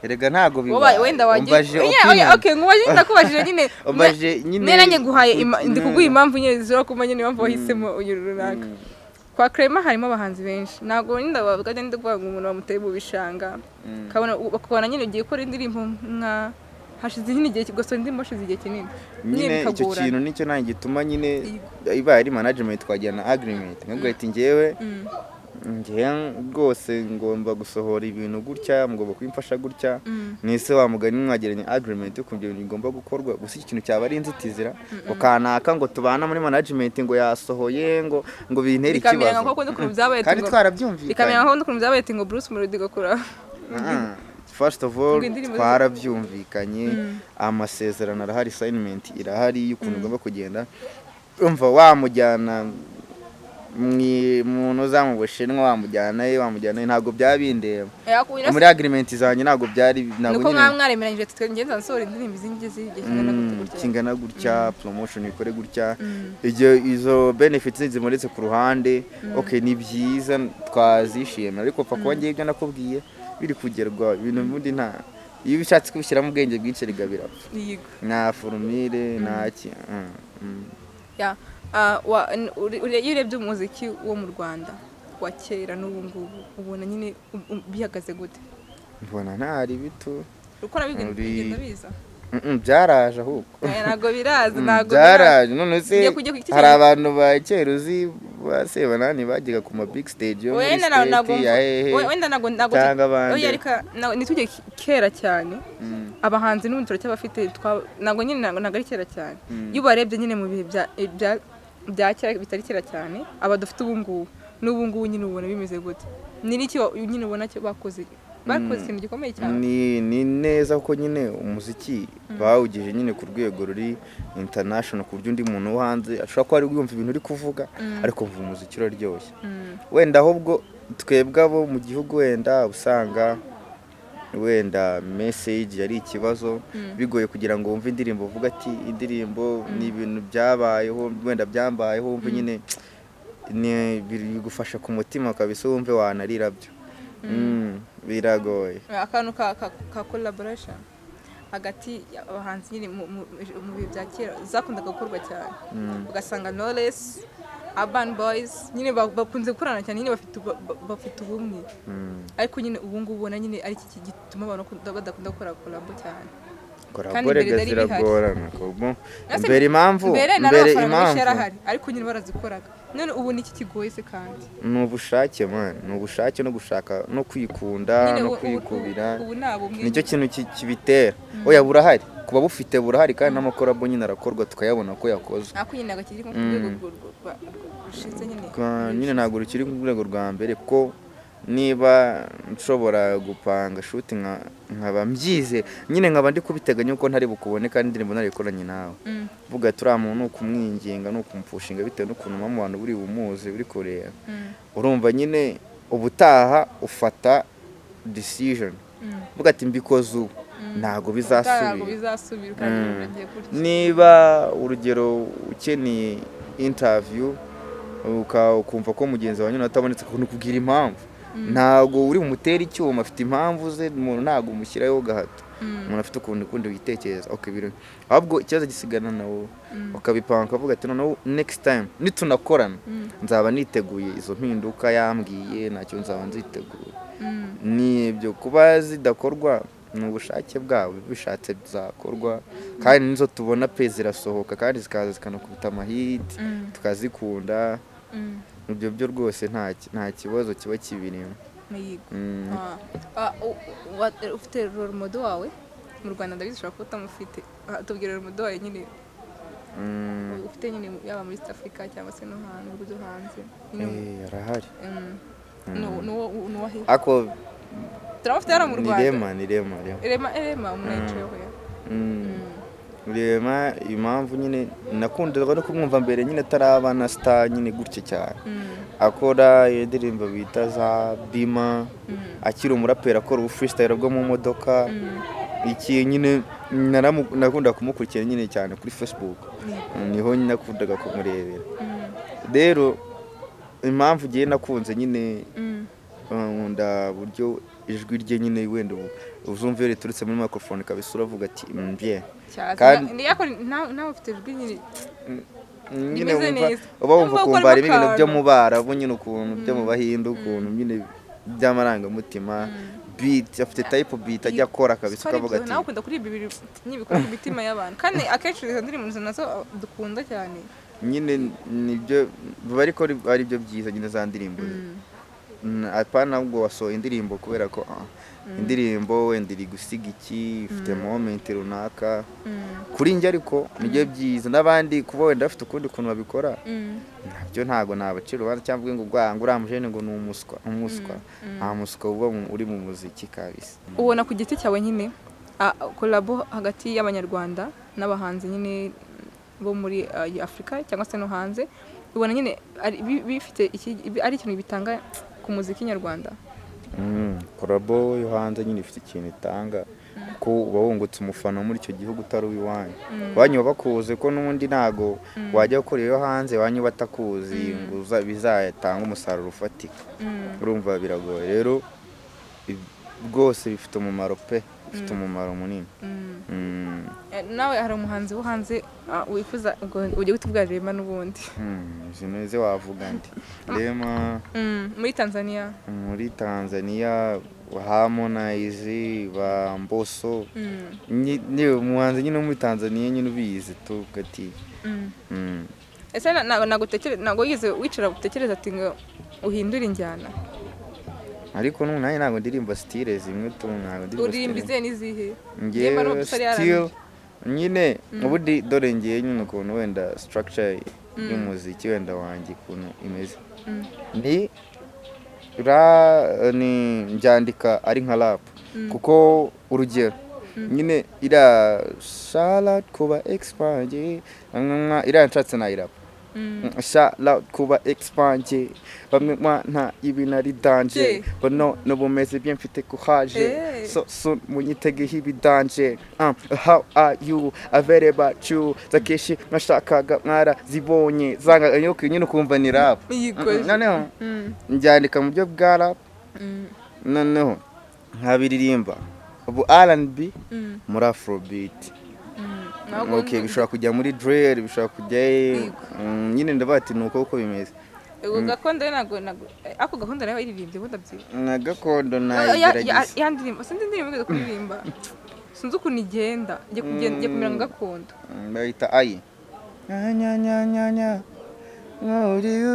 erega ntago wenda wagiye okay nkubajije ndakubajije nyine nanjye nguhaye ndi kuguha impamvu nyine zishobora kuba nyine impamvu wahisemo uyu runaka kwa Clement harimo abahanzi benshi ntago nyine bavuga ndi kuvuga ngo umuntu wamuteye mu bishanga bakubona nyine ugiye gukora indirimbo nka hashize nyine igihe gusa ndimo hashize igihe kinini nyine icyo kintu nicyo nanjye gituma nyine iba ari management twagira na agreement nkubwo ati ngewe rwose ngomba gusohora ibintu gutya mugomba kwimfasha gutya nise wa mugani mwageranye agreement yo kumva ibintu bigomba gukorwa gusa ikintu cyaba ari inzitizira ngo kanaka ngo tubana muri management ngo yasohoye ngo bintere ikibazo kandi twarabyumvikanye ikamenya nko n'ukuntu byabaye ngo Bruce Melody gakora first of all twarabyumvikanye amasezerano arahari assignment irahari y'ukuntu ugomba kugenda umva wamujyana umuntu uza mu Bushinwa wamujyanayo ntabwo byabindeba muri agreement zanjye ntabwo byari ntabwo nyine mwaremeranyije twengenza nsohora indirimbo z'ingezi kingana gutya promotion ikore gutya izo benefits zimuretse ku ruhande okay ni byiza twazishimira ariko pfa kuba ngiye ibyo nakubwiye biri kugerwa ibintu bundi nta iyo bishatse kubishyira mu bwenge bwinshi rigabira na formule naki urebye umuziki wo mu Rwanda wa kera n'ubu ngubu ubona nyine bihagaze gute? Mbona ntari bito uko nabigenda biza byaraje ahubwo ntago biraza ntago byaraje none se hari abantu ba kera uzi baseba nani bagiga ku ma big stage yo muri state ya wenda nago yarika nitujye kera cyane abahanzi n'ubundi turacyabafite nago nyine nago ari kera cyane iyo barebye nyine mu bihe bya kera bitari kera cyane aba dufite n'ubu ngubu nyine ubona bimeze gute niki nyine ubona cyo bakoze ikintu gikomeye cyane ni neza ko nyine umuziki bawugeje nyine ku rwego ruri international ku buryo undi muntu wo hanze ashobora kuba ari yumva ibintu uri kuvuga ariko mvuga umuziki uraryoshye wenda ahubwo twebwe abo mu gihugu wenda usanga wenda message yari ikibazo bigoye kugira ngo wumve indirimbo uvuga ati indirimbo ni ibintu byabayeho wenda byambayeho wumve nyine bigufasha ku mutima kabisa wumve wanarira byo biragoye akantu ka collaboration hagati y'abahanzi nyine mu bihe bya kera zakundaga gukorwa cyane ugasanga Knowless Urban Boys nyine bakunze gukorana cyane nyine bafite ubumwe ariko nyine ubu ngubu ubona nyine ari iki gituma abantu badakunda gukora collabo cyane koragorega ziragorana mbere impamvu ariko nyine barazikoraga none ubu niki kigoye se kandi ni ubushake ni ubushake no gushaka no kwikunda no kwikubira nicyo kintu kibitera oya burahari kuba bufite burahari kandi n'amakorabo nyine arakorwa tukayabona ko yakoze ako nyine agakiri ku rwego rushize nyine ntabwo rukiri ku rwego rwa mbere ko niba nshobora gupanga shoot nkaba mbyize nyine nkaba ndi kubiteganya uko ntari bukubone kandi indirimbo narikoranye nawe vuga turi muntu ukumwinginga no kumpushinga bitewe n'ukuntu mu bantu buri bumuze buri kureba urumva nyine ubutaha ufata decision vuga ati mbikoze ubu ntago bizasubira niba urugero ukeneye interview ukumva ko mugenzi wawe nyine atabonetse kubwira impamvu ntago uri umutera icyuma afite impamvu ze umuntu ntago umushyiraho gahato umuntu afite ukundi witekereza okay ahubwo ikibazo gisigana nawe ukabipanga ukavuga ati noneho next time nitunakorana nzaba niteguye izo mpinduka yambwiye ntacyo nzaba nziteguye nibyo kuba zidakorwa ni ubushake bwawe bishatse bizakorwa kandi nizo tubona pe zirasohoka kandi zikaza zikanakubita amahiti tukazikunda ibyo byo rwose nta kibazo kiba kibirimo ufite role model wawe mu Rwanda ndabizi ushobora kuba utamufite tubwirira umuduhaye nyine ufite nyine yaba muri East Africa cyangwa se no hanze byo hanze arahari no ako turafite hano mu Rwanda ni Rema umunayiciye Rema impamvu nyine nakundaga no kumwumva mbere nyine ataraba na star nyine gutya cyane akora indirimbo bita za Bima akiri umuraperi akora freestyle bwo mu modoka iki nyine nakunda kumukurikira nyine cyane kuri Facebook niho nakundaga kumurebera rero impamvu giye nakunze nyine nkunda buryo ijwi rye nyine wenda uzumva iyo riturutse muri microphone kabisa uravuga ati bien kandi nawe ufite ijwi nyine wumva kumva hari ibintu byo mu Barabu nyine ukuntu byo mu Bahinde ukuntu nyine by'amarangamutima beat afite type beat ajya akora kabisa ukavuga ati nawe ukunda kuri ibi nyibikora ku mitima y'abantu kandi akenshi izo ndirimbo nazo dukunda cyane nyine nibyo bariko ari byo byiza nyine za ndirimbo apana ubwo wasohoye indirimbo kubera ko indirimbo wenda iri gusiga iki ifite moment runaka kuri njye ariko nibyo byiza n'abandi kuba wenda bafite ukundi kuntu babikora nabyo ntago nabacira ubanza cyangwa ngo uramujene ngo ni umuswa nta muswa uba uri mu muziki kabisa ubona ku giti cyawe nyine collabo hagati y'abanyarwanda n'abahanzi nyine bo muri Afrika cyangwa se no hanze ubona nyine bifite ari ikintu bitanga ku muziki nyarwanda collabo yo hanze nyine ifite ikintu itanga kuko uba wungutse umufana muri icyo gihugu utari uwiwanyu wanyu bakuze ko n'ubundi ntago wajya gukora iyo hanze wanyu batakuzi ngo bizatanga umusaruro ufatika urumva biragoye rero rwose bifite umumaro pe bifite umumaro munini nawe hari umuhanzi wo hanze wifuza ujye gutubwira Rema n'ubundi zimeze wavuga ndi Rema muri Tanzania Harmonize ba Mbosso ni umuhanzi nyine muri Tanzania nyine ubizi tugati ese nago yize wicara gutekereza ati ngo uhindure injyana ariko nanjye ntabwo ndirimba style zimwe ntabwo ndirimba uririmba izihe n'izihe ngewe still nyine ubundi dore ngiye nyine ukuntu wenda structure y'umuziki wenda wanjye ukuntu imeze ni njyandika ari nka rap kuko urugero nyine ira shala kuba expanje ira nshatse na irap shala kuba expanje bamwe nta ibinari danger bono no bumeze bien mfite courage so munyitege hibidanje how are you available you zakeshi nashakaga mwara zibonye zanga yo nyine kumva ni rap noneho njyandika mu byo bwa rap noneho nkabiririmba ubu R&B muri Afrobeat okay bishobora kujya muri drill bishobora kujya nyine ndabati nuko uko bimeze gakondo nago ako gakondo nayo iririmbye budabyi na gakondo nagerageza yandirimba sindi ndirimbo zo kuririmba sinzi ukuntu igenda ngiye kumira gakondo bayita ayi nya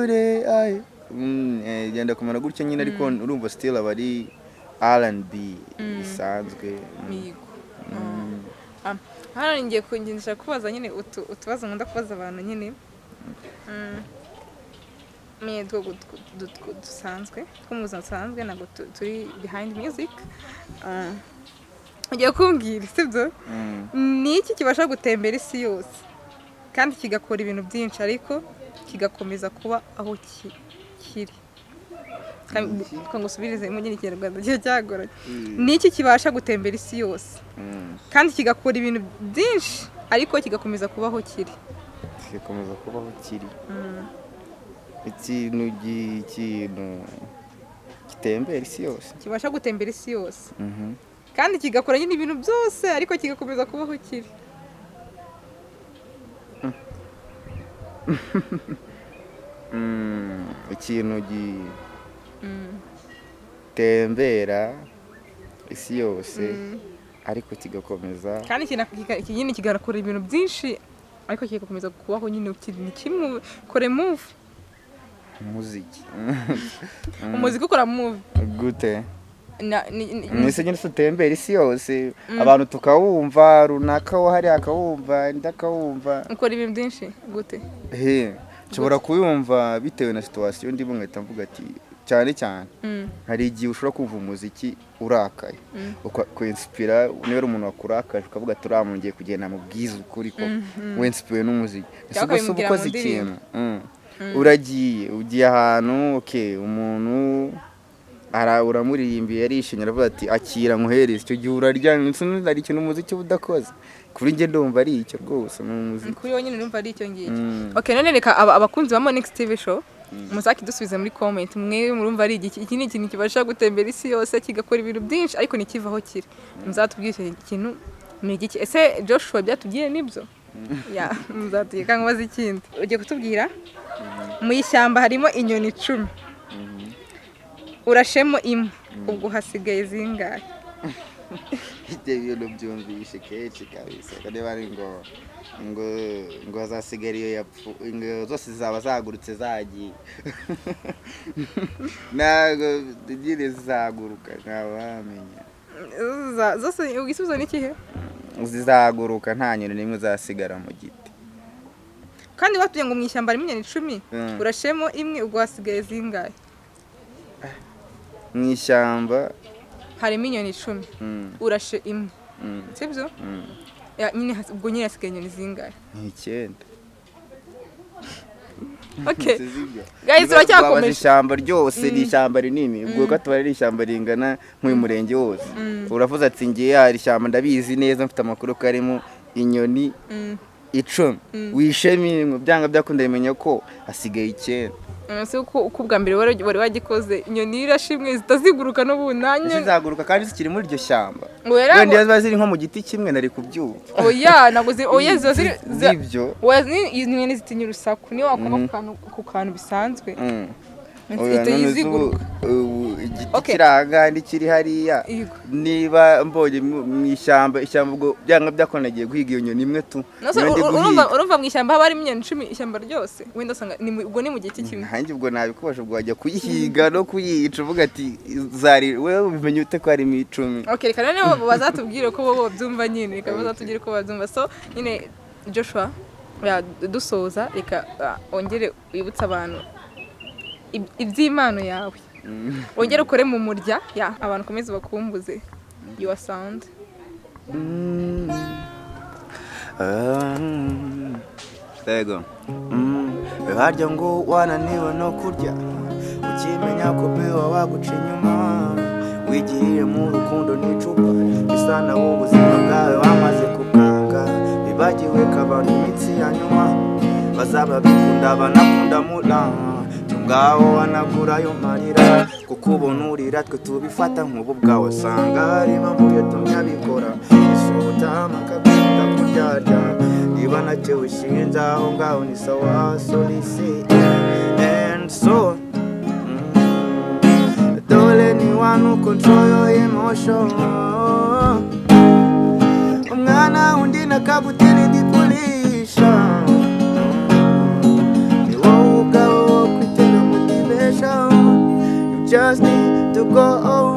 ure ayi genda kumara gutyo nyine ariko urumva still abari R&B isanzwe hano ngiye kungendesha kubaza nyine utubazo nkunda kubaza abantu nyine dusanzwe two mu buzima busanzwe ntabwo turi behind music ugiye kumbwira sibyo ni iki kibasha gutembera isi yose kandi kigakora ibintu byinshi ariko kigakomeza kuba aho kiri ngusubirize mu nyine Kinyarwanda cyo cyagoranye ni iki kibasha gutembera isi yose kandi kigakora ibintu byinshi ariko kigakomeza kubaho kiri ikintu gitembera isi yose kibasha gutembera isi yose kandi kigakora nyine ibintu byose ariko kigakomeza kubaho kiri ikintu gitembera isi yose ariko kigakomeza kandi nyine kigakora ibintu byinshi ariko kigakomeza kubaho nyine kimwe kore move umuziki ukora move gute mwese nyine tutembera isi yose abantu tukawumva runaka wo hari akawumva ndakawumva ukora ibintu byinshi gute nshobora kuyumva bitewe na situation ndimo nkahita mvuga ati cyane cyane hari igihe ushobora kumva umuziki urakaye ukwinspira niba ari umuntu wakurakaje ukavuga ati uramungiye kugenda mu bwiza ukuri ko winspiwe n'umuziki ese ukoze ikintu uragiye ugiye ahantu umuntu uramuririmbiye yarishimye aravuga ati akira nkuhereze icyo gihe uraryamye ari ikintu umuziki udakoze kuri njye ndumva ari icyo rwose n'umuziki kuri wowe nyine ndumva ari icyo ngicyo none reka abakunzi ba Monix TV show muzaki dusubize muri comment mwe murumva ari iki ni ikintu kibasha gutembera isi yose kigakora ibintu byinshi ariko nikivaho kiri muzatubwire ikintu ni igiki ese Joshua byatubwiye nibyo muzatubwira ngo bazi ikindi ugiye kutubwira mu ishyamba harimo inyoni 10 urashemo imwe ubwo hasigaye zingahe ibyo bintu byumvishe kenshi kabisa kandi bari ngo hazasigara iyo yapfuye zose zaba zagurutse zagiye ntabwo nyine zizaguruka ntawamenya zose igisubizo ni ikihe zizaguruka nta nyoni n'imwe zasigara mu giti kandi batubwiye ngo mu ishyamba harimo inyoni 10 urashemo imwe ubwo hasigaye zingahe mu ishyamba harimo inyoni 10 urashe imwe sibyo nyine ubwo nyine hasigaye inyoni zingahe ni 9 guys uracyakomeje ishyamba ryose ni ishyamba rinini ubwo ko tuba ari ishyamba ringana nk'uyu murenge wose uravuze ati ngiye hari ishyamba ndabizi neza mfite amakuru ko harimo inyoni 10 wishemye byanga byakunda bimenya ko hasigaye 9 ese uko bwa mbere wari wagikoze inyoni irashimwe zitaziguruka n'ubunanya zizaguruka kandi zikiri muri iryo shyamba wenda yaza ziri nko mu giti kimwe nari kubyumva ntabwo zo ziri zibyo inyoni zitinya urusaku niyo wakoma ku kantu bisanzwe igiti kiranga kiri hariya niba mbonye mu ishyamba ubwo byanga byakonagiye guhiga iyo nyoni imwe tu urumva mu ishyamba haba harimo inyoni 10 ishyamba ryose wenda usanga ubwo ni mu giti kimwe nanjye ubwo nabikubasha ubwo wajya kuyihiga no kuyica uvuga ati zari wewe ubimenye ute ko harimo 10 reka noneho bazatubwire ko bo byumva nyine reka bazatubwire ko babyumva so nyine Joshua dusoza reka ongere wibutsa abantu iby'imano yawe wongere ukore mu murya abantu komeze bakumbuze your sound Tego harya ngo wananiwe no kurya ukimenya ko bewa waguca inyuma wigiriye mu rukundo n'icupa bisa nawo ubuzima bwawe wamaze kukanga bibagiwe kabana imitsi ya nyuma bazaba bikunda banakunda muranga ngaho wanagura yo marira kuko ubona urira twe tubifata nk'ubu bwawe usanga harimo mu yo tumyabikora isuta amakagunda kuryarya niba nacyo wishinja aho ngaho ni sawa solisi and so dole ni wanu control your emotion umwana undi nakabutini dipulisha just need to go on.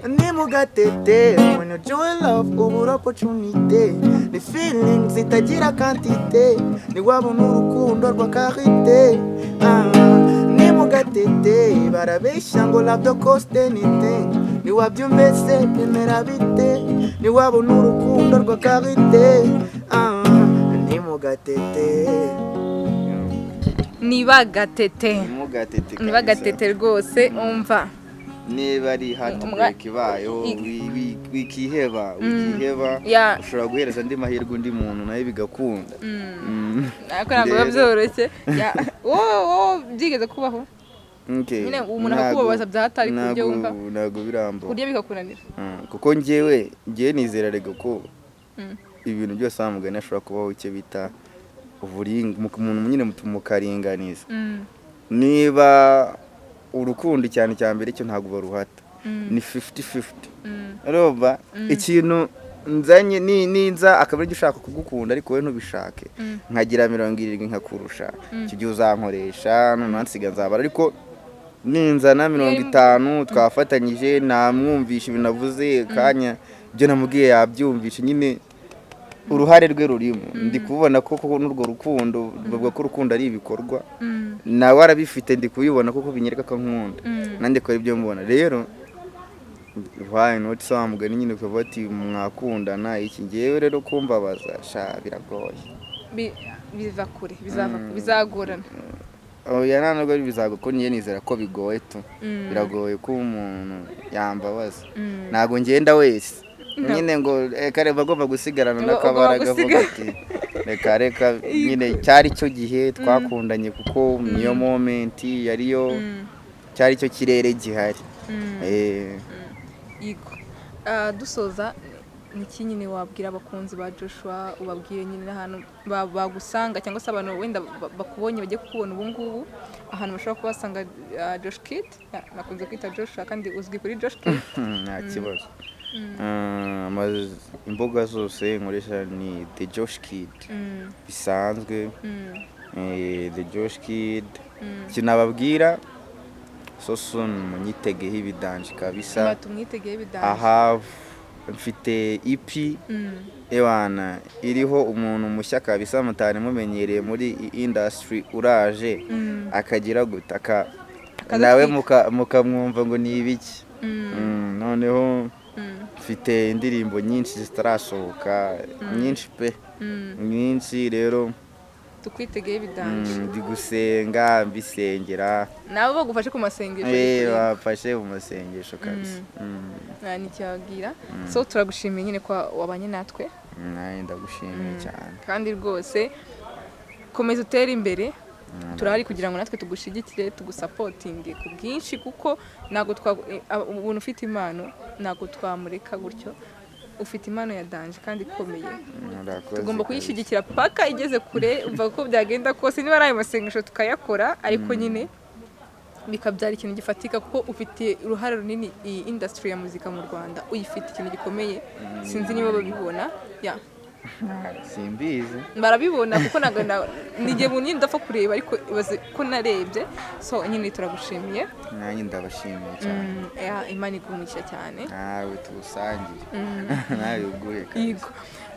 Nimugatete when you're doing love over opportunity. The feelings itagira quantité. Ni wabona urukundo rwa karite. Nimugatete barabesha ngo love don't cost anything. Ni wabyumvese bimera bite. Ni wabona urukundo rwa karite. Nimugatete nibagatete rwose umva niba ari heartbreak ibayeho wikiheba ushobora guhereza andi mahirwe undi muntu nawe bigakunda ariko ntabwo biba byoroshye byigeze kubaho nyine umuntu akakubabaza byahatari ku byo wumva ntabwo birambo kurya bikakunanira kuko njyewe nizera rega ko ibintu byose wamugana ashobora kubaho icyo bita umuntu nyine mukaringaniza niba urukundo cyane cya mbere cyo ntabwo baruhata ni 50-50 urumva ikintu nzanye ninza akaba ari ushaka kugukunda ariko we ntubishake nkagira 70 nkakurusha icyo gihe uzankoresha none nsiga nzabara ariko ninzana 50 twafatanyije namwumvisha ibinavuze kanya byo namubwiye yabyumvisha nyine uruhare rwe rurimo ndi kubona koko n'urwo rukundo bavuga ko urukundo ari ibikorwa nawe arabifite ndi kubibona koko binyereka ko nkunda nanjye ko ibyo mbona rero why not samugani nyine kuvuga ati mwakundana iki ngewe rero kumbabaza sha biragoye biva kure bizagorana oya ntabwo bizagukora niye nizera ko bigoye tu biragoye ko umuntu yambabaza ntago ngenda wese nyine ngo kare bagomba gusigarana n'akabaraga vuga ati reka nyine cyari cyo gihe twakundanye kuko niyo moment yariyo cyari cyo kirere gihari yego dusoza niki nyine wabwira abakunzi ba Joshua ubabwire nyine ahantu bagusanga cyangwa se abantu wenda bakubonye bagiye kukubona ubu ngubu ahantu bashobora kubasanga Josh Kid nakunze kwita Joshua kandi uzwi kuri Josh Kid nta kibazo imbuga zose nkoresha ni The Josh Kid bisanzwe The Josh Kid kinababwira so soon munyitegeho ibidanje kabisa tumwitegeho ibidanje aha mfite EP ewana iriho umuntu mushya kabisa mutane mumenyereye muri industry uraje akagira gutaka nawe mukamwumva ngo ni ibiki noneho mfite indirimbo nyinshi zitarasohoka nyinshi pe nyinshi rero tukwitegeye ibidanje ndi gusenga mbisengera nabo bagufashe ku masengesho bafashe mu masengesho kabisa ni cyabwira so turagushimiye nyine ko wabanye natwe naye ndagushimiye cyane kandi rwose komeza utere imbere turahari kugira ngo natwe tugushigikire tugusapotinge ku bwinshi kuko ntago ubuntu ufite impano ntago twamureka gutyo ufite impano ya danje kandi ikomeye tugomba kuyishigikira paka igeze kure umva ko byagenda kose niba ari ayo masengesho tukayakora ariko nyine bikabyara ikintu gifatika kuko ufite uruhare runini iyi industry ya muzika mu Rwanda uyifite ikintu gikomeye sinzi niba babibona simbizi barabibona kuko nige bunyi ndapfa kureba ariko ibaze ko narebye so nyine turagushimiye nanjye ndabashimiye cyane Imana igumushya cyane nawe tusangiye nawe uguye yego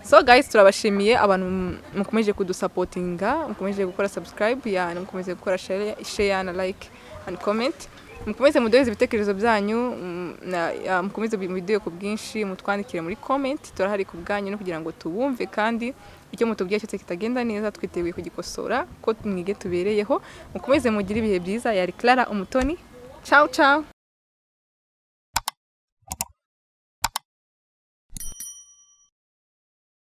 so guys turabashimiye abantu mukomeje kudusapotinga mukomeje gukora subscribe mukomeje gukora share na like and comment mukomeze mudoheze ibitekerezo byanyu mukomeze video ku bwinshi mutwandikire muri comment turahari ku bwanyu no kugira ngo tubumve kandi icyo mutubwiye cyose kitagenda neza twiteguye kugikosora ko mwige tubereyeho mukomeze mugire ibihe byiza yari Clara Umutoni ciao ciao